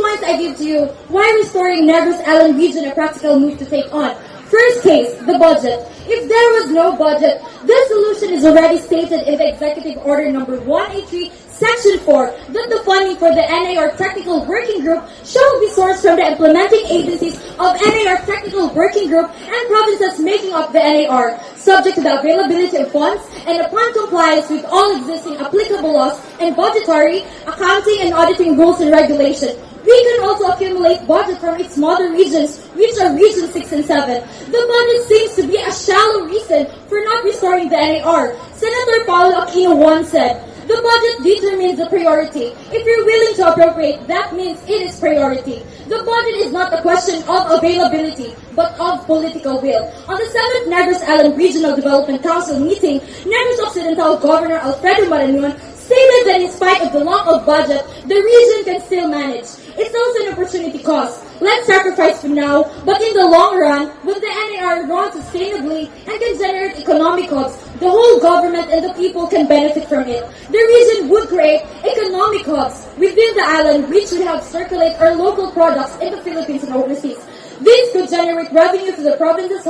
points I give to you why restoring Negros Island region a practical move to take on. First case, the budget. If there was no budget, the solution is already stated in the Executive Order number 183, Section 4, that the funding for the NAR Technical Working Group shall be sourced from the implementing agencies of NAR Technical Working Group and provinces making up the NAR, subject to the availability of funds and upon compliance with all existing applicable laws and budgetary, accounting, and auditing rules and regulations. We can also accumulate budget from its mother regions, which are Region 6 and 7. The budget seems to be a shallow reason for not restoring the NAR. Senator Paulo Aquino once said, "The budget determines the priority. If you're willing to appropriate, that means it is priority." The budget is not a question of availability, but of political will. On the 7th Negros Island Regional Development Council meeting, Negros Occidental Governor Alfredo Marañon stated that in spite of the lack of budget, the region can still manage. It's also an opportunity cost. Let's sacrifice for now, but in the long run, when the NAR runs sustainably and can generate economic hubs, the whole government and the people can benefit from it. The region would create economic hubs within the island which would help circulate our local products in the Philippines and overseas. This could generate revenue for the province's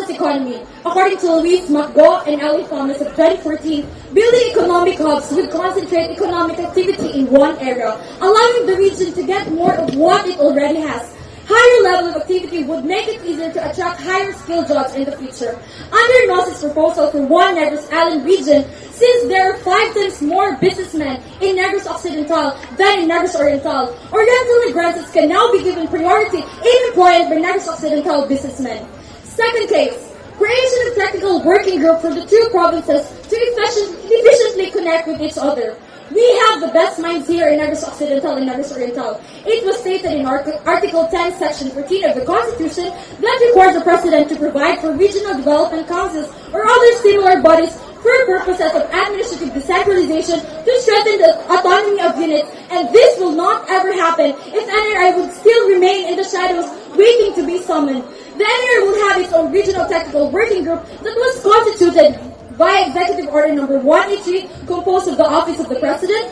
economy. According to Luis Macgo and Ali Thomas of 2014, building economic hubs would concentrate economic activity in one area, allowing the region to get more of what it already has. Higher level of activity would make it easier to attract higher skilled jobs in the future. Under NOS's proposal for one Negros Island region, since there are 5 times more businessmen in Negros Occidental than in Negros Oriental, Oriental Negrenses can now be given priority in employment by Negros Occidental businessmen. Second case, creation of technical working group for the 2 provinces to efficiently connect with each other. We have the best minds here in Negros Occidental and Negros Oriental. It was stated in Article 10, Section 14 of the Constitution that requires the President to provide for regional development councils or other similar bodies for purposes of administrative decentralization to strengthen the autonomy of units, and this will not ever happen if NRI would still remain in the shadows waiting to be summoned. The NRI will have its own regional technical working group that was constituted by Executive Order number 183, composed of the Office of the President,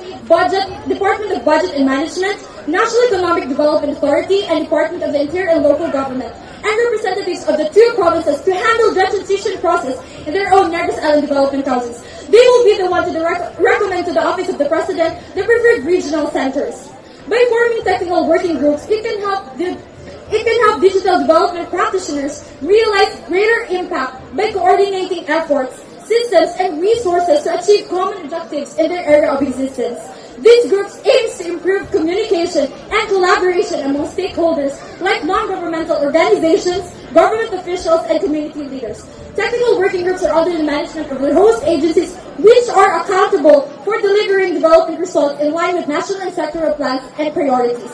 Department of Budget and Management, National Economic Development Authority, and Department of the Interior and Local Government, and representatives of the 2 provinces to handle the transition process in their own Negros Island Development Councils. They will be the one to recommend to the Office of the President the preferred regional centers. By forming technical working groups, it can help digital development practitioners realize greater impact by coordinating efforts, systems, and resources to achieve common objectives in their area of existence. These groups aim to improve communication and collaboration among stakeholders like non-governmental organizations, government officials, and community leaders. Technical working groups are under the management of their host agencies, which are accountable for delivering development results in line with national and sectoral plans and priorities.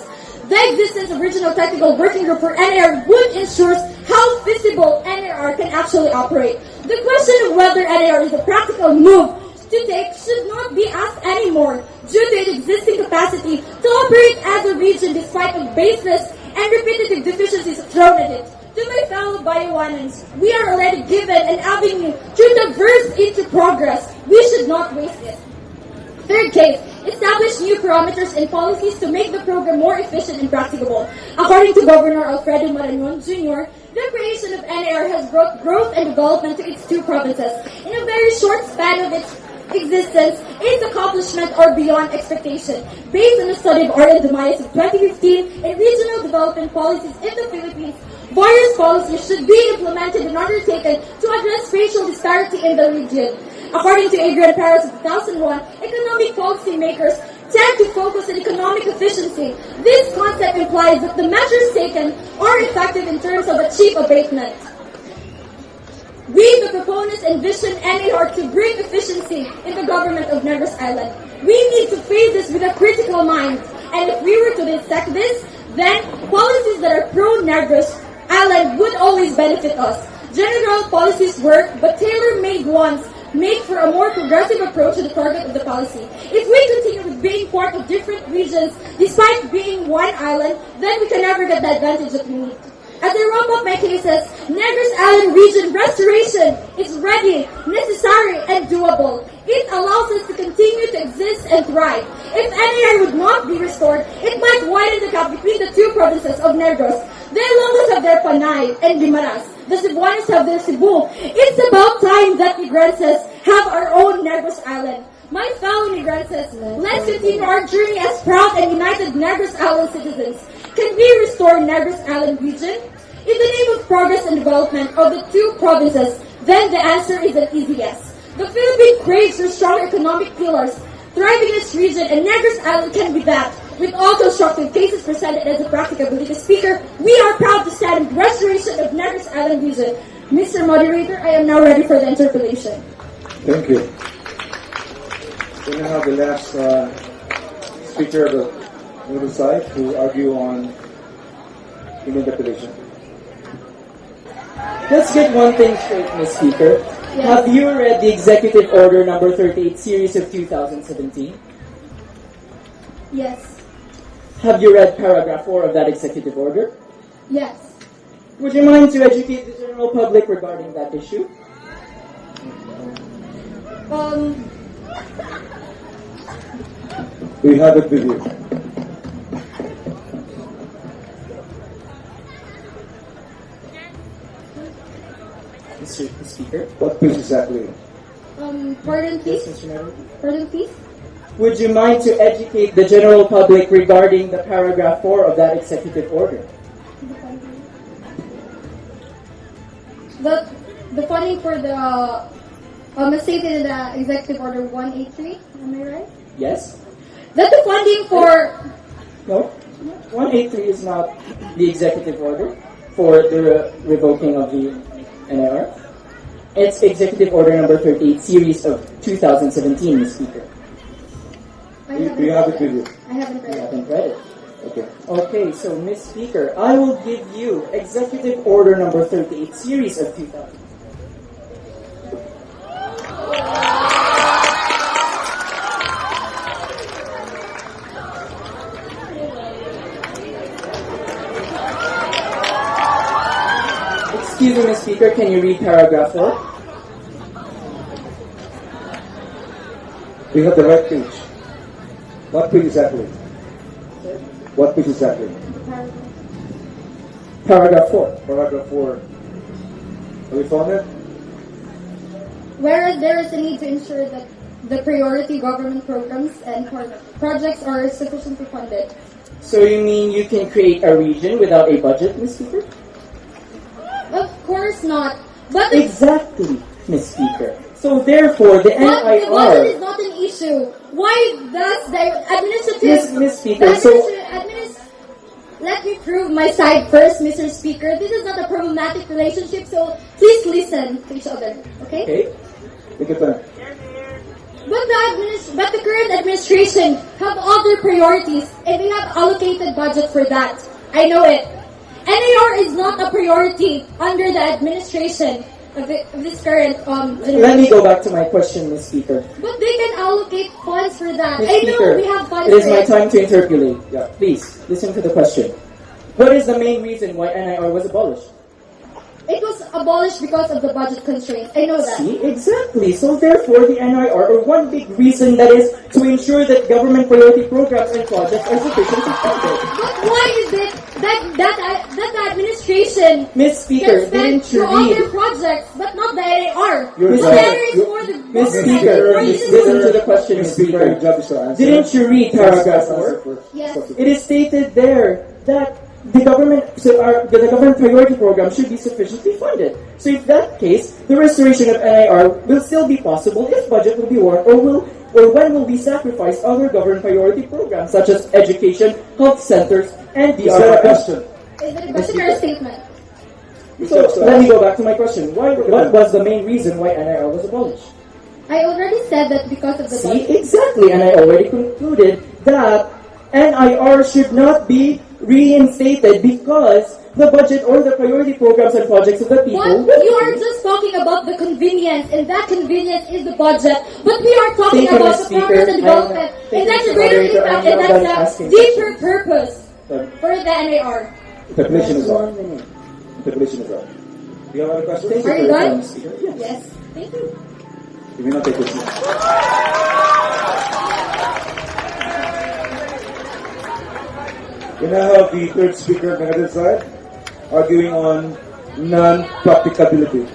The existence of regional technical working group for NAR would ensure how feasible NAR can actually operate. The question of whether NAR is a practical move to take should not be asked anymore due to its existing capacity to operate as a region despite of baseless and repetitive deficiencies thrown at it. To my fellow Bayawanans, we are already given an avenue to traverse into progress. We should not waste it. Third case, establish new parameters and policies to make the program more efficient and practicable. According to Governor Alfredo Marañon Jr., the creation of NAR has brought growth and development to its 2 provinces. In a very short span of its existence, its accomplishment are beyond expectation. Based on a study of Art and Demise of 2015 and regional development policies in the Philippines, various policies should be implemented and undertaken to address racial disparity in the region. According to Adrian Paris of 2001, economic policy makers tend to focus on economic efficiency. This concept implies that the measures taken are effective in terms of achieve abatement. We, the proponents, envision NAR to bring efficiency in the government of Negros Island. We need to face this with a critical mind, and if we were to dissect this, then policies that are pro-Negros Island would always benefit us. General policies work, but tailor-made ones make for a more progressive approach to the target of the policy. If we continue with being part of different regions, despite being one island, then we can never get the advantage that we need. As I wrap up my cases, Negros Island region restoration is ready, necessary, and doable. It allows us to continue to exist and thrive. If NAR would not be restored, it might widen the gap between the two provinces of Negros. The Ilonggos have their Panay and Guimaras. The Cebuanos have their Cebu. It's about time that Negrenses have our own Negros Island. My fellow Negrenses, let's continue our journey as proud and united Negros Island citizens. Can we restore Negros Island region? In the name of progress and development of the two provinces, then the answer is an easy yes. The Philippines craves for strong economic pillars, thriving in its region, and Negros Island can be that. With all constructive cases presented as a practicability speaker, we are proud to stand in restoration of Negros Island region. Mr. Moderator, I am now ready for the interpolation. Thank you. We now have the last speaker of the other side to argue on interpolation. Let's get one thing straight, Ms. Speaker. Yes. Have you read the Executive Order number 38 series of 2017? Yes. Have you read paragraph 4 of that Executive Order? Yes. Would you mind to educate the general public regarding that issue? We have it with you. Mr. Speaker? What page exactly? Pardon please? Yes, Mr. Mayor? Pardon please? Would you mind to educate the general public regarding the paragraph 4 of that Executive Order? The funding for the, as stated in the Executive Order 183, am I right? Yes? That the funding for, No? 183 is not the Executive Order for the revoking of the NIR. It's Executive Order number 38 series of 2017, Ms. Speaker. We have it with you. I haven't read You it. haven't read it. Okay. Okay, so Ms. Speaker, I will give you Executive Order number 38 series of 2000. Excuse me, Ms. Speaker, can you read paragraph 4? We have the right page. What page exactly? What page exactly? Paragraph 4. Paragraph 4. Have we found it? Whereas there is a need to ensure that the priority government programs and projects are sufficiently funded. So you mean you can create a region without a budget, Ms. Speaker? Of course not. But the, Exactly, Ms. Speaker. So therefore, the but the budget is NIR... not an issue. Why does the administrative... Ms. Speaker, so... Let me prove my side first, Mr. Speaker. This is not a problematic relationship, so please listen to each other, okay? Okay. Take your time. But the current administration have other priorities, and they have allocated budget for that. I know it. NAR is not a priority under the administration of this current generation. Let me go back to my question, Ms. Speaker. But they can allocate funds for that. Ms. I Speaker, know we have funds it is for my it. time to interpolate. Yeah, please, listen to the question. What is the main reason why NIR was abolished? It was abolished because of the budget constraints. I know that. See, exactly. So therefore, the NIR, or one big reason that is to ensure that government priority programs and projects are sufficiently funded. But why is it that the administration Ms. Speaker, can spend didn't you to other read? projects, but not the NAR? Your The job- NAR is for the Ms. government. Speaker, for please citizens. listen to the question, Ms. Ms. Speaker, your Speaker. job is to answer. Didn't you read paragraph 4? Yes. It is stated there that the government priority program should be sufficiently funded. So if that case, the restoration of NIR will still be possible if budget will be warned or when will be sacrificed other government priority programs such as education, health centers, and the Is that a other. question? Is it a question or a statement? So let me go back to my question. What was the main reason why NIR was abolished? I already said that because of the See, budget. exactly, and I already concluded that NIR should not be reinstated because the budget or the priority programs and projects of the people. What? You are just talking about about the convenience, and that convenience is the budget. But we are talking Thank you, about Ms. the progress and Speaker. development, Thank and you, that's a Mr. greater Moderator. impact, I'm and now done that's a asking deeper purpose for the NAR. Interpolation is One up. minute. Interpolation is up. Do you have other questions? Thank you Are for you your done? time, Speaker. Yes. Yes, thank you. You may not take this. We now have the third speaker on the other side, arguing on non-practicability.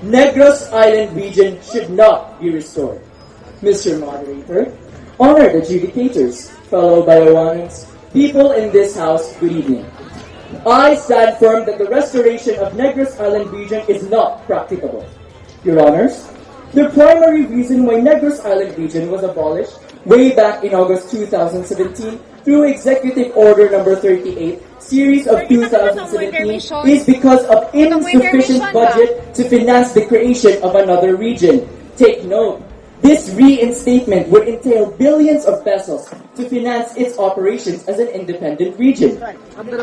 Negros Island region should not be restored. Mr. Moderator, honored adjudicators, fellow Bayawanans, people in this house, good evening. I stand firm that the restoration of Negros Island region is not practicable. Your Honors, the primary reason why Negros Island region was abolished way back in August 2017 through Executive Order number 38, series of 2017, is because of insufficient budget to finance the creation of another region. Take note, this reinstatement would entail billions of pesos to finance its operations as an independent region.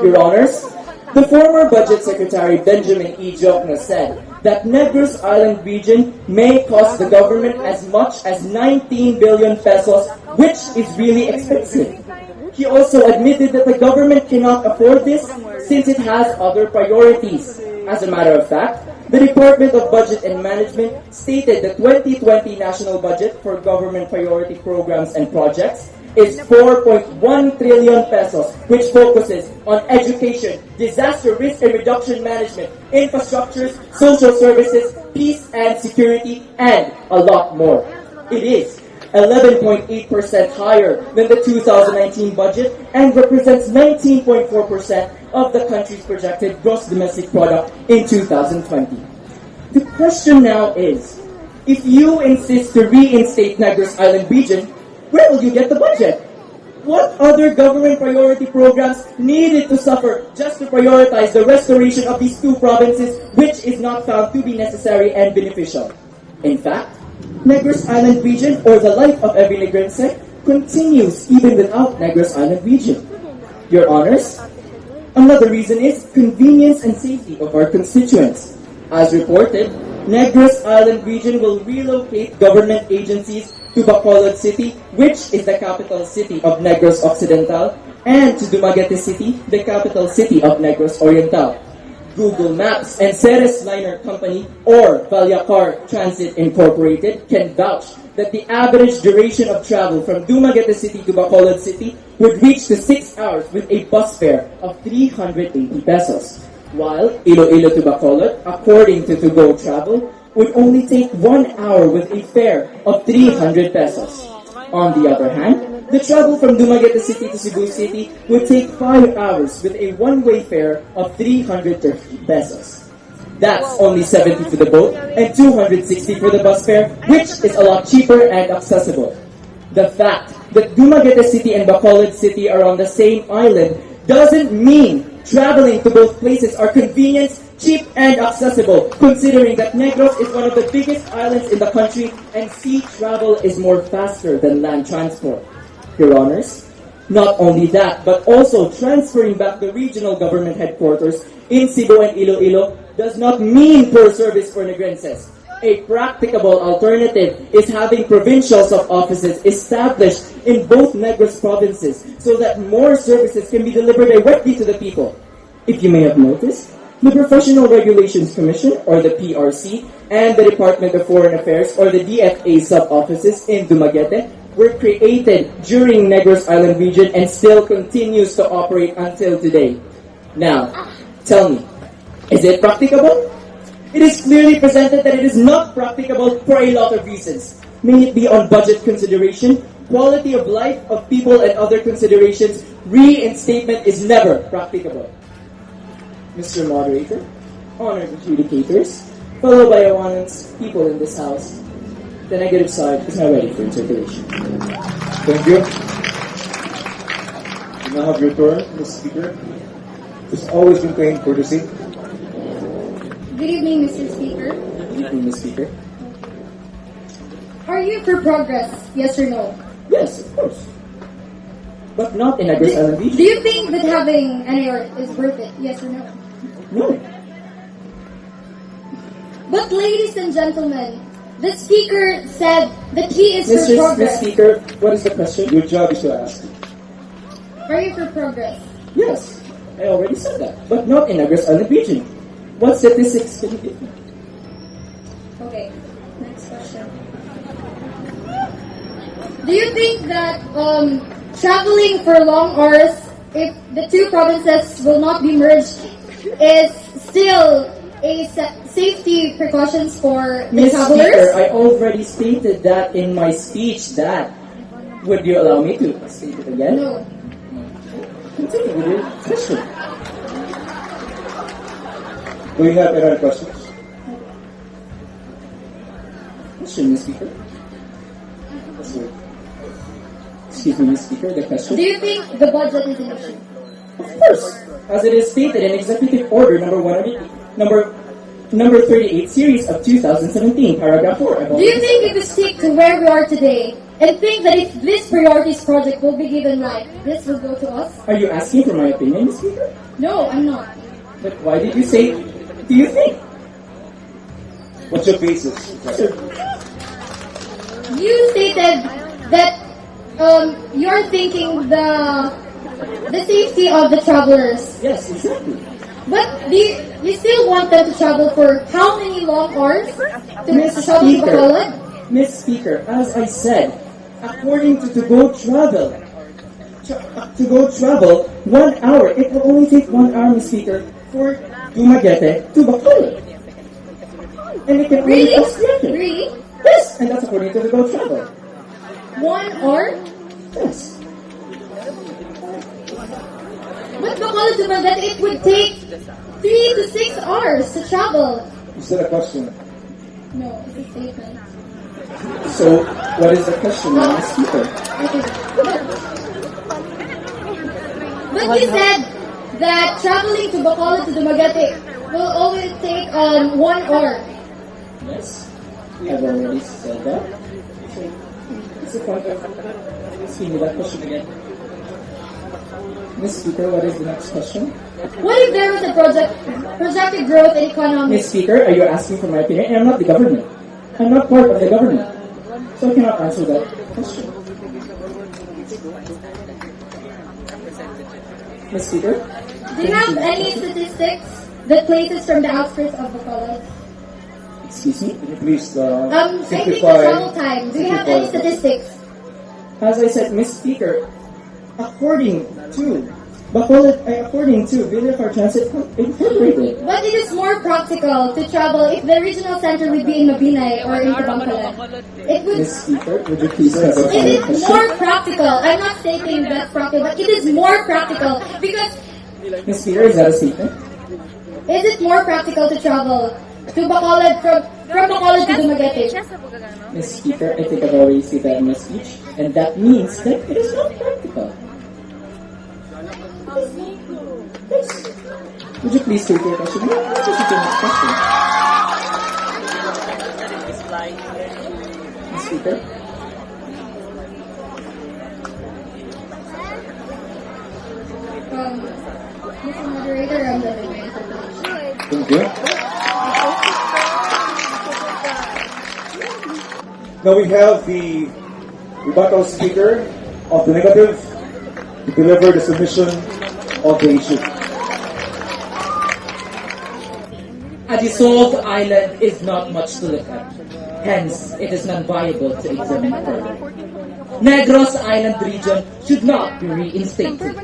Your Honors, the former Budget Secretary Benjamin E. Jokna said that Negros Island region may cost the government as much as 19 billion pesos, which is really expensive. He also admitted that the government cannot afford this since it has other priorities. As a matter of fact, the Department of Budget and Management stated the 2020 national budget for government priority programs and projects is 4.1 trillion pesos, which focuses on education, disaster risk and reduction management, infrastructures, social services, peace and security, and a lot more. It is 11.8% higher than the 2019 budget and represents 19.4% of the country's projected gross domestic product in 2020. The question now is, if you insist to reinstate Negros Island region, where will you get the budget? What other government priority programs needed to suffer just to prioritize the restoration of these two provinces, which is not found to be necessary and beneficial? In fact, Negros Island region, or the life of every Negrense, continues even without Negros Island region. Your Honors, another reason is convenience and safety of our constituents. As reported, Negros Island region will relocate government agencies to Bacolod City, which is the capital city of Negros Occidental, and to Dumaguete City, the capital city of Negros Oriental. Google Maps and Ceres Liner Company, or Valyacar Transit Incorporated, can vouch that the average duration of travel from Dumaguete City to Bacolod City would reach to 6 hours with a bus fare of 380 pesos, while Iloilo to Bacolod, according to To-Go Travel, would only take 1 hour with a fare of 300 pesos. On the other hand, the travel from Dumaguete City to Cebu City would take 5 hours with a one-way fare of 330 pesos. That's only 70 for the boat and 260 for the bus fare, which is a lot cheaper and accessible. The fact that Dumaguete City and Bacolod City are on the same island doesn't mean traveling to both places are convenient, cheap, and accessible, considering that Negros is one of the biggest islands in the country and sea travel is more faster than land transport. Your Honors, not only that, but also transferring back the regional government headquarters in Cebu and Iloilo does not mean poor service for Negrenses. A practicable alternative is having provincial sub-offices established in both Negros provinces so that more services can be delivered directly to the people. If you may have noticed, the Professional Regulations Commission, or the PRC, and the Department of Foreign Affairs, or the DFA sub-offices in Dumaguete were created during Negros Island region and still continues to operate until today. Now, tell me, is it practicable? It is clearly presented that it is not practicable for a lot of reasons. May it be on budget consideration, quality of life of people, and other considerations, reinstatement is never practicable. Mr. Moderator, honored adjudicators, fellow Bayawanans, people in this house, the negative side is now ready for interpolation. Thank you. You now have your turn, Ms. Speaker. It's always been trained courtesy. Good evening, Mr. Speaker. Good evening, Ms. Speaker. Are you for progress, yes or no? Yes, of course. But not in Negros Island Do region. you think that having NAR is worth it, yes or no? No. But ladies and gentlemen, the speaker said that he is for Mr. progress. Speaker, what is the question? Your job is to ask. Are you for progress? Yes, I already said that, but not in Negros Island region. What statistics can you give me? Okay, next question. Do you think that traveling for long hours, if the two provinces will not be merged, is still a safety precautions for the Ms. travelers? Speaker, I already stated that in my speech that. Would you allow me to state it again? No. Continue with your question. Do you have any other questions? Question, Ms. Speaker. Excuse me, Ms. Speaker, the question. Do you think the budget is an issue? Of course, as it is stated in Executive Order number 38, series of 2017, paragraph 4. Do you think if we stick to where we are today and think that if this priorities project will be given life, this will go to us? Are you asking for my opinion, Ms. Speaker? No, I'm not. But why did you say, do you think? What's your basis? Sir, You stated that you're thinking the safety of the travelers. yes, exactly. But you still want them to travel for how many long hours to Ms. travel to Speaker, Bacolod? Ms. Speaker, as I said, according to go travel, 1 hour, it will only take 1 hour, Ms. Speaker, for Dumaguete to Bacolod. And it can only Really? cost nothing. Really? Yes, and that's according to the go travel. 1 hour? Yes. But Bacolod to Bacolod, it would take 3 to 6 hours to travel. Is that a question? No, it's a statement. So, what is the question, Ms. Speaker? Okay. But you said that traveling to Bacolod to Dumaguete will always take 1 hour. Yes, I've already said that. So, what's the point of asking me that question again? Ms. Speaker, what is the next question? What if there was a projected growth in economy? Ms. Speaker, are you asking for my opinion? And I'm not the government. I'm not part of the government. So I cannot answer that question. Ms. Speaker? Do you have any statistics that places from the outskirts of Bacolod? Excuse me? Can you please I think the simplify? travel time. Do you have any statistics? As I said, Ms. Speaker, according to Villar Transit Incorporated, But it is more practical to travel if the regional center would be in Mabinay or in Tabangkalan. It would. Ms. Speaker, would you please answer It my is question? more practical. I'm not stating that's practical, but it is more practical because Ms. Speaker, is that a statement? is it more practical to travel to Bacolod from Bacolod to Dumaguete? Ms. Speaker, I think I've already said that in my speech, and that means that it is not practical. Yes. Would you please take your question? Let's proceed to the next question. Ms. Speaker? Mr. Moderator, I'm done with my interpretation. Thank you. Now we have the rebuttal speaker of the negative to deliver the submission of the issue. A dissolved island is not much to look at. Hence, it is non-viable to examine further. Negros Island region should not be reinstated.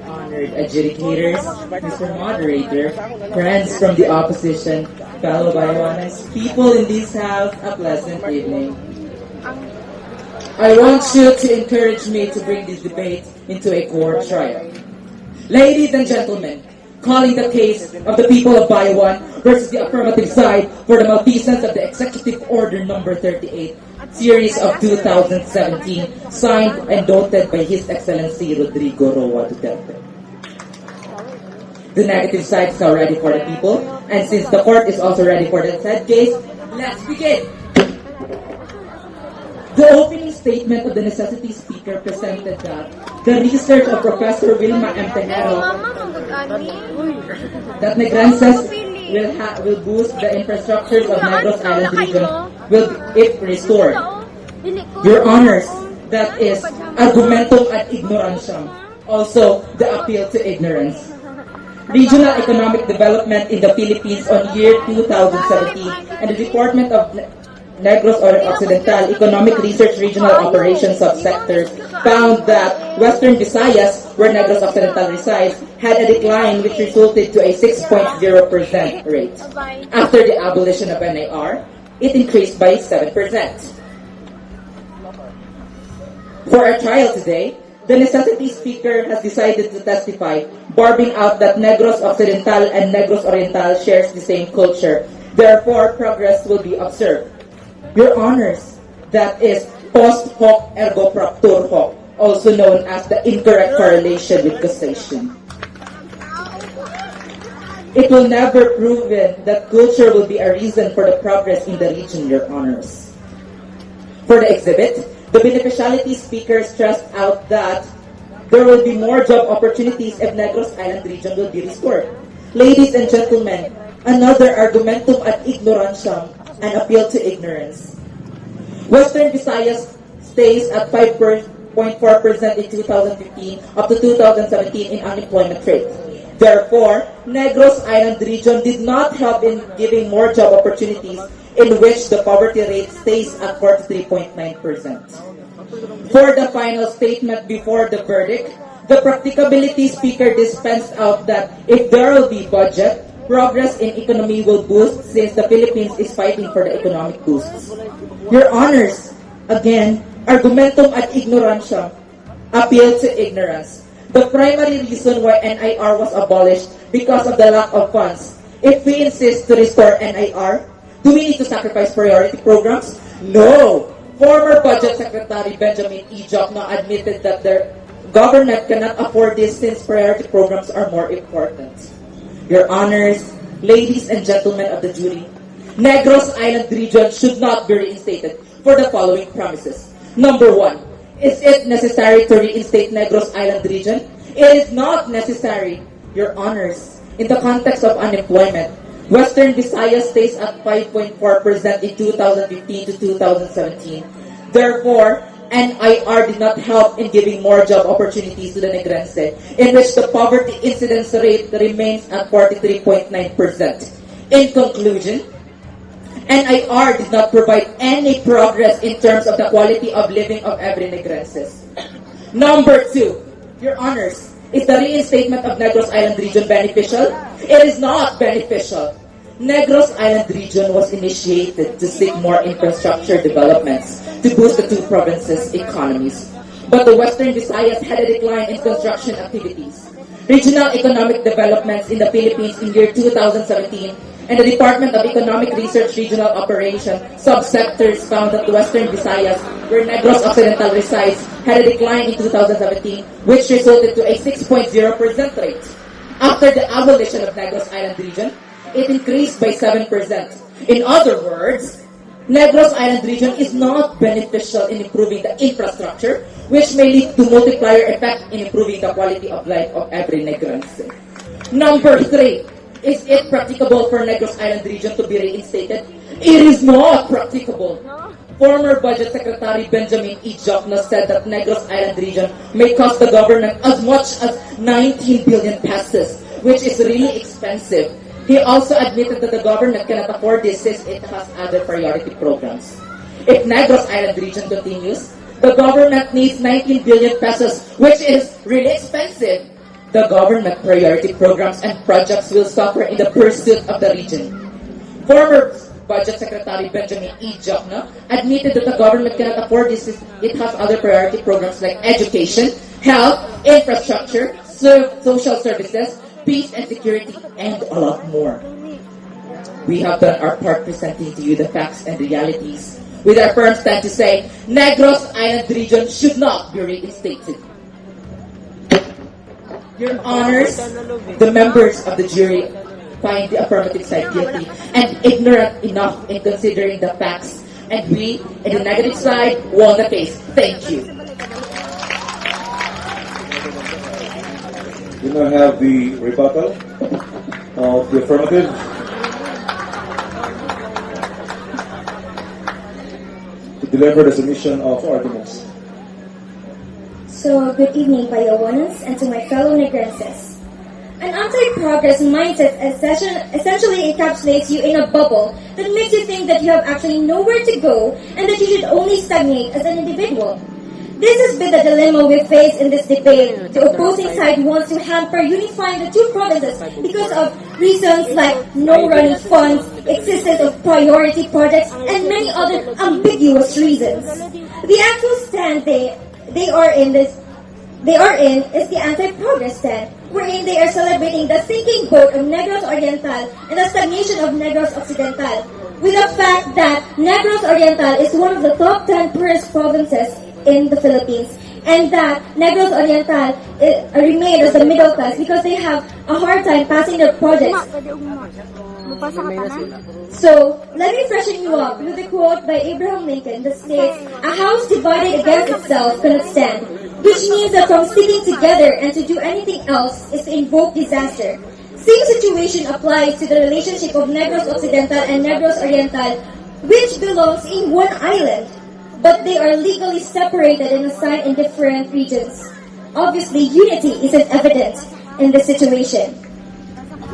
Honored adjudicators, Mr. Moderator, friends from the opposition, fellow Bayawanes, people in this house, a pleasant evening. I want you to encourage me to bring this debate into a court trial. Ladies and gentlemen, calling the case of the people of Bayawan versus the affirmative side for the malfeasance of the Executive Order number 38, series of 2017, signed and noted by His Excellency Rodrigo Roa Duterte. The negative side is now ready for the people, and since the court is also ready for the said case, let's begin! The opening statement of the necessity speaker presented that the research of Professor Wilma M. Tejero that Negrenses will boost the infrastructures of Negros Island region if restored. Your Honors, that is argumentum ad ignorantiam, also the appeal to ignorance. Regional economic development in the Philippines on year 2017 and the Department of Negros Occidental Economic Research Regional Operations Subsectors found that Western Visayas, where Negros Occidental resides, had a decline which resulted to a 6.0% rate. After the abolition of NIR, it increased by 7%. For our trial today, the necessity speaker has decided to testify, barbing out that Negros Occidental and Negros Oriental shares the same culture. Therefore, progress will be observed. Your Honors, that is post hoc ergo propter hoc, also known as the incorrect correlation with causation. It will never proven that culture will be a reason for the progress in the region, Your Honors. For the exhibit, the beneficiality speaker stressed out that there will be more job opportunities if Negros Island region will be restored. Ladies and gentlemen, another argumentum ad ignorantiam, an appeal to ignorance. Western Visayas stays at 5.4% in 2015 up to 2017 in unemployment rate. Therefore, Negros Island region did not help in giving more job opportunities, in which the poverty rate stays at 43.9%. For the final statement before the verdict, the practicability speaker dispensed out that if there will be budget, progress in economy will boost since the Philippines is fighting for the economic boosts. Your Honors, again, argumentum ad ignorantiam, appeal to ignorance. The primary reason why NIR was abolished because of the lack of funds. If we insist to restore NIR, do we need to sacrifice priority programs? No! Former Budget Secretary Benjamin E. Jokno admitted that their government cannot afford this since priority programs are more important. Your Honors, ladies and gentlemen of the jury, Negros Island region should not be reinstated for the following premises. Number 1, is it necessary to reinstate Negros Island region? It is not necessary, Your Honors. In the context of unemployment, Western Visayas stays at 5.4% in 2015 to 2017. Therefore, NIR did not help in giving more job opportunities to the Negrense, in which the poverty incidence rate remains at 43.9%. In conclusion, NIR did not provide any progress in terms of the quality of living of every Negrenses. Number 2, Your Honors, is the reinstatement of Negros Island region beneficial? It is not beneficial. Negros Island region was initiated to seek more infrastructure developments to boost the two provinces' economies. But the Western Visayas had a decline in construction activities. Regional economic developments in the Philippines in year 2017 and the Department of Economic Research Regional Operation subsectors found that the Western Visayas, where Negros Occidental resides, had a decline in 2017, which resulted to a 6.0% rate. After the abolition of Negros Island region, it increased by 7%. In other words, Negros Island region is not beneficial in improving the infrastructure, which may lead to multiplier effect in improving the quality of life of every Negrense. Number 3, is it practicable for Negros Island region to be reinstated? It is not practicable. Former Budget Secretary Benjamin E. Jokno said that Negros Island region may cost the government as much as 19 billion pesos, which is really expensive. He also admitted that the government cannot afford this since it has other priority programs. If Negros Island region continues, the government needs 19 billion pesos, which is really expensive. The government priority programs and projects will suffer in the pursuit of the region. Former Budget Secretary Benjamin E. Jokno admitted that the government cannot afford this since it has other priority programs like education, health, infrastructure, social services, peace and security, and a lot more. We have done our part presenting to you the facts and realities. With our firm stand to say, Negros Island region should not be reinstated. Your Honors, the members of the jury find the affirmative side guilty and ignorant enough in considering the facts, and we, in the negative side, won the case. Thank you. We now have the rebuttal of the affirmative. deliver the submission of Artemis. So, good evening, Bayawanans, and to my fellow Negrenses. An anti-progress mindset essentially encapsulates you in a bubble that makes you think that you have actually nowhere to go and that you should only stagnate as an individual. This has been the dilemma we face in this debate. The opposing side wants to hamper unifying the two provinces because of reasons like no running funds, existence of priority projects, and many other ambiguous reasons. The actual stand they are in is the anti-progress stand, wherein they are celebrating the sinking boat of Negros Oriental and the stagnation of Negros Occidental, with the fact that Negros Oriental is one of the top 10 poorest provinces in the Philippines, and that Negros Oriental remain as the middle class because they have a hard time passing their projects. So, let me freshen you up with a quote by Abraham Lincoln that states, "A house divided against itself cannot stand," which means that from sticking together and to do anything else is to invoke disaster. Same situation applies to the relationship of Negros Occidental and Negros Oriental, which belongs in one island, but they are legally separated and assigned in different regions. Obviously, unity isn't evident in this situation.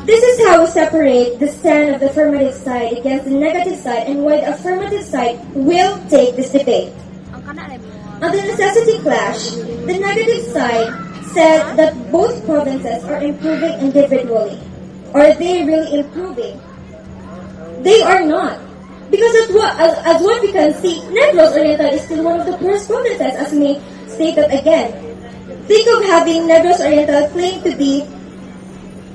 This is how we separate the stand of the affirmative side against the negative side and why the affirmative side will take this debate. On the necessity clash, the negative side said that both provinces are improving individually. Are they really improving? They are not. Because as what we can see, Negros Oriental is still one of the poorest provinces, as we stated again. Think of having Negros Oriental claim to be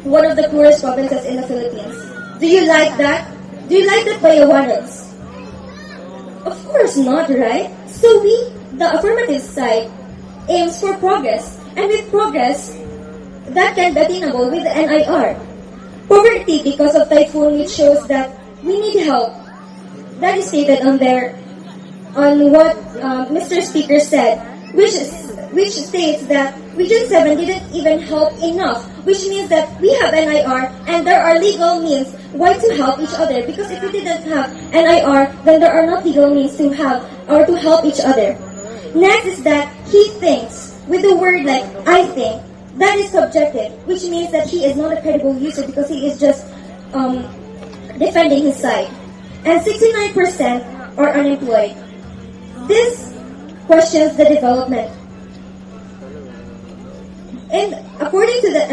one of the poorest provinces in the Philippines. Do you like that? Do you like that, Bayawanans? Of course not, right? So we, the affirmative side, aims for progress. And with progress, that can be attainable with the NIR. Poverty because of typhoon, which shows that we need help. That is stated on what Mr. Speaker said, which states that Region 7 didn't even help enough, which means that we have NIR and there are legal means why to help each other. Because if we didn't have NIR, then there are not legal means to have or to help each other. Next is that he thinks, with the word like I think, that is subjective, which means that he is not a credible user because he is just defending his side. And 69% are unemployed. This questions the development. And according to the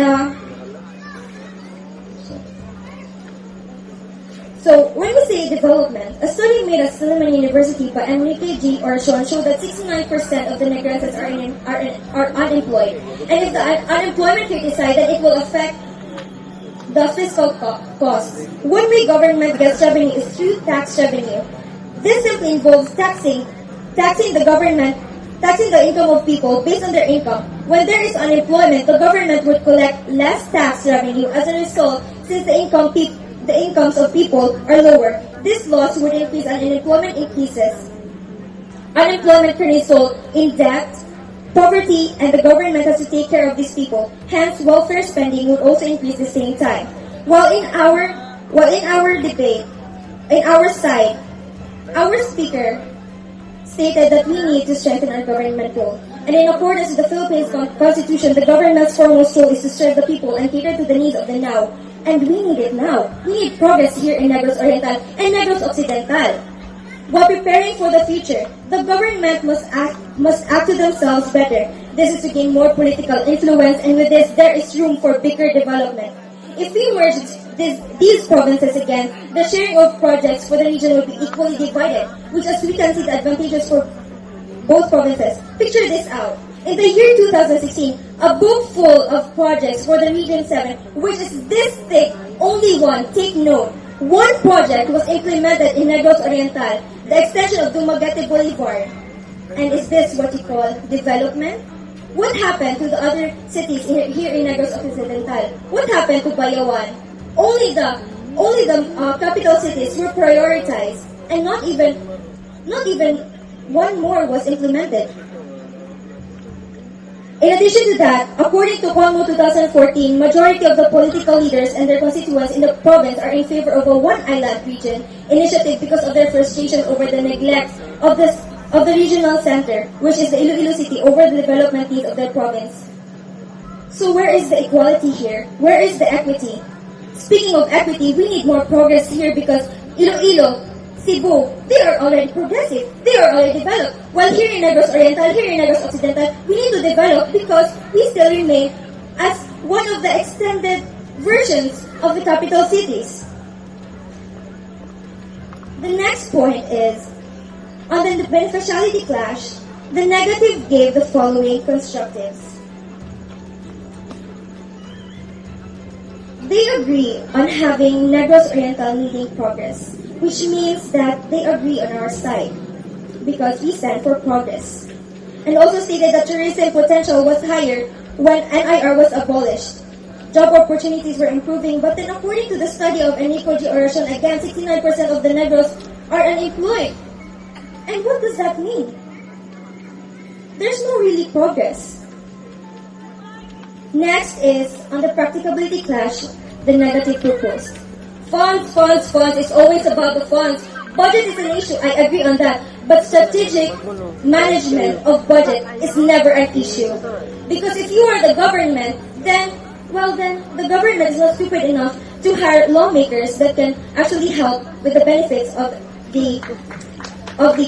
so when we say development, a study made at Suleiman University by Enrique G. or Joan showed that 69% of the Negrenses are unemployed. And if the unemployment rate is high, then it will affect the fiscal costs. One way government gets revenue is through tax revenue. This simply involves taxing the government, taxing the income of people based on their income. When there is unemployment, the government would collect less tax revenue. As a result, since the incomes of people are lower, this loss would increase and unemployment increases. Unemployment can result in debt, poverty, and the government has to take care of these people. Hence, welfare spending would also increase at the same time. While in our debate, in our side, our speaker stated that we need to strengthen our government role. And in accordance with the Philippines Constitution, the government's foremost role is to serve the people and cater to the needs of the now. And we need it now. We need progress here in Negros Oriental and Negros Occidental. While preparing for the future, the government must act to themselves better. This is to gain more political influence, and with this, there is room for bigger development. If we merge these provinces again, the sharing of projects for the region will be equally divided, which as we can see the advantages for both provinces. Picture this out. In the year 2016, a book full of projects for the Region 7, which is this thick, only one, take note. One project was implemented in Negros Oriental, the extension of Dumaguete Boulevard. And is this what you call development? What happened to the other cities here in Negros Occidental? What happened to Bayawan? Only the capital cities were prioritized, and not even one more was implemented. In addition to that, according to Congo 2014, majority of the political leaders and their constituents in the province are in favor of a one-island region initiative because of their frustration over the neglect of the of the regional center, which is the Iloilo City, over the development needs of their province. So where is the equality here? Where is the equity? Speaking of equity, we need more progress here because Iloilo, Cebu, they are already progressive. They are already developed. While here in Negros Oriental, here in Negros Occidental, we need to develop because we still remain as one of the extended versions of the capital cities. The next point is, on the beneficiality clash, the negative gave the following constructives. They agree on having Negros Oriental needing progress, which means that they agree on our side because we stand for progress. And also stated that tourism potential was higher when NIR was abolished. Job opportunities were improving, but then according to the study of Enrico G. Oracion, again, 69% of the Negros are unemployed. And what does that mean? There's no really progress. Next is, on the practicability clash, the negative proposed. Funds is always about the funds. Budget is an issue, I agree on that. But strategic management of budget is never an issue. Because if you are the government, then the government is not stupid enough to hire lawmakers that can actually help with the benefits of the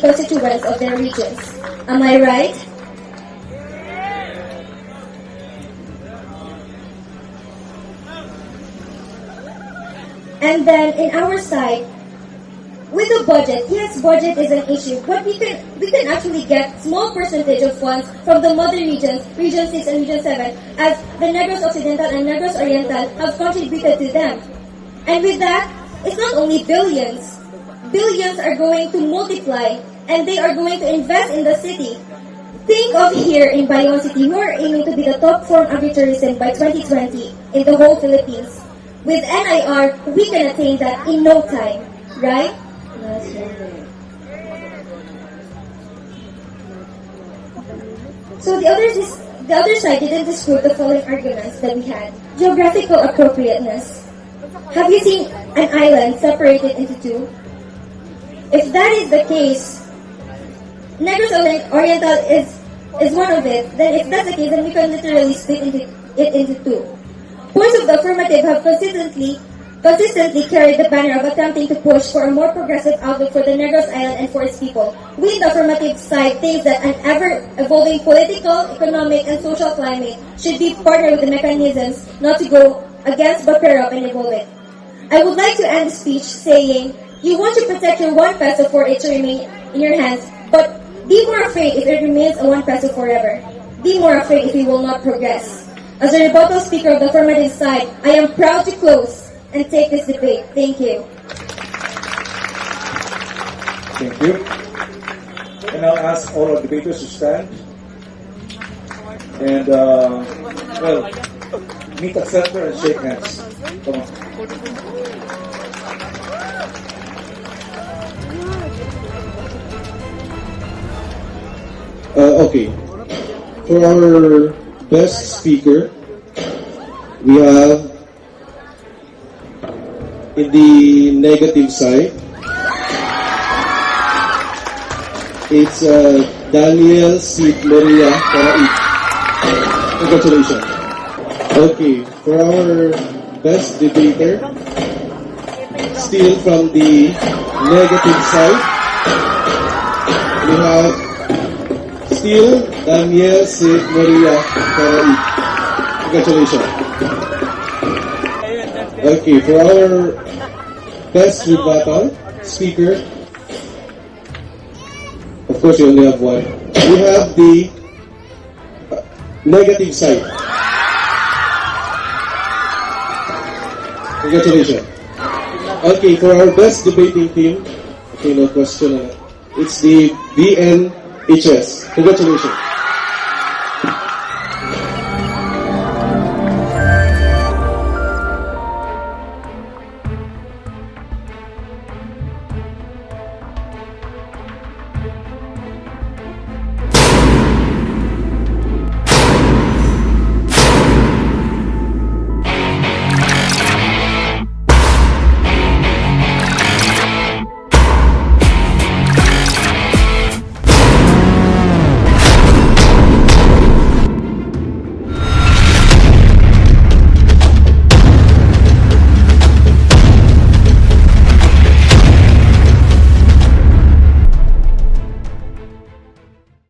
constituents of their regions. Am I right? And then in our side, with the budget, yes, budget is an issue, but we can actually get small percentage of funds from the mother regions, Region 6 and Region 7, as the Negros Occidental and Negros Oriental have contributed to them. And with that, it's not only billions. Billions are going to multiply, and they are going to invest in the city. Think of here in Bayawan City, we are aiming to be the top form agritourism by 2020 in the whole Philippines. With NIR, we can attain that in no time, right? So the other side didn't dispute the following arguments that we had. Geographical appropriateness. Have you seen an island separated into two? If that is the case, Negros Oriental is one of it. Then if that's the case, then we can literally split it into two. Points of the affirmative have consistently carried the banner of attempting to push for a more progressive outlook for the Negros Island and for its people. We, the affirmative side, think that an ever-evolving political, economic, and social climate should be partnered with the mechanisms not to go against but pair up and evolve it. I would like to end the speech saying, you want to protect your 1 peso for it to remain in your hands, but be more afraid if it remains a 1 peso forever. Be more afraid if we will not progress. As a rebuttal speaker of the affirmative side, I am proud to close and take this debate. Thank you. Thank you. And I'll ask all our debaters to stand. And, meet at center and shake hands. Come on. Okay. For our best speaker, we have in the negative side, it's Daniel C. Moriah, Caraig. Congratulations. Okay, for our best debater, still from the negative side, we have still Daniel C. Moriah, Caraig. Congratulations. Okay, for our best rebuttal speaker, of course you only have one. We have the negative side. Congratulations. Okay, for our best debating team, okay, no question. It's the BNHS. Congratulations.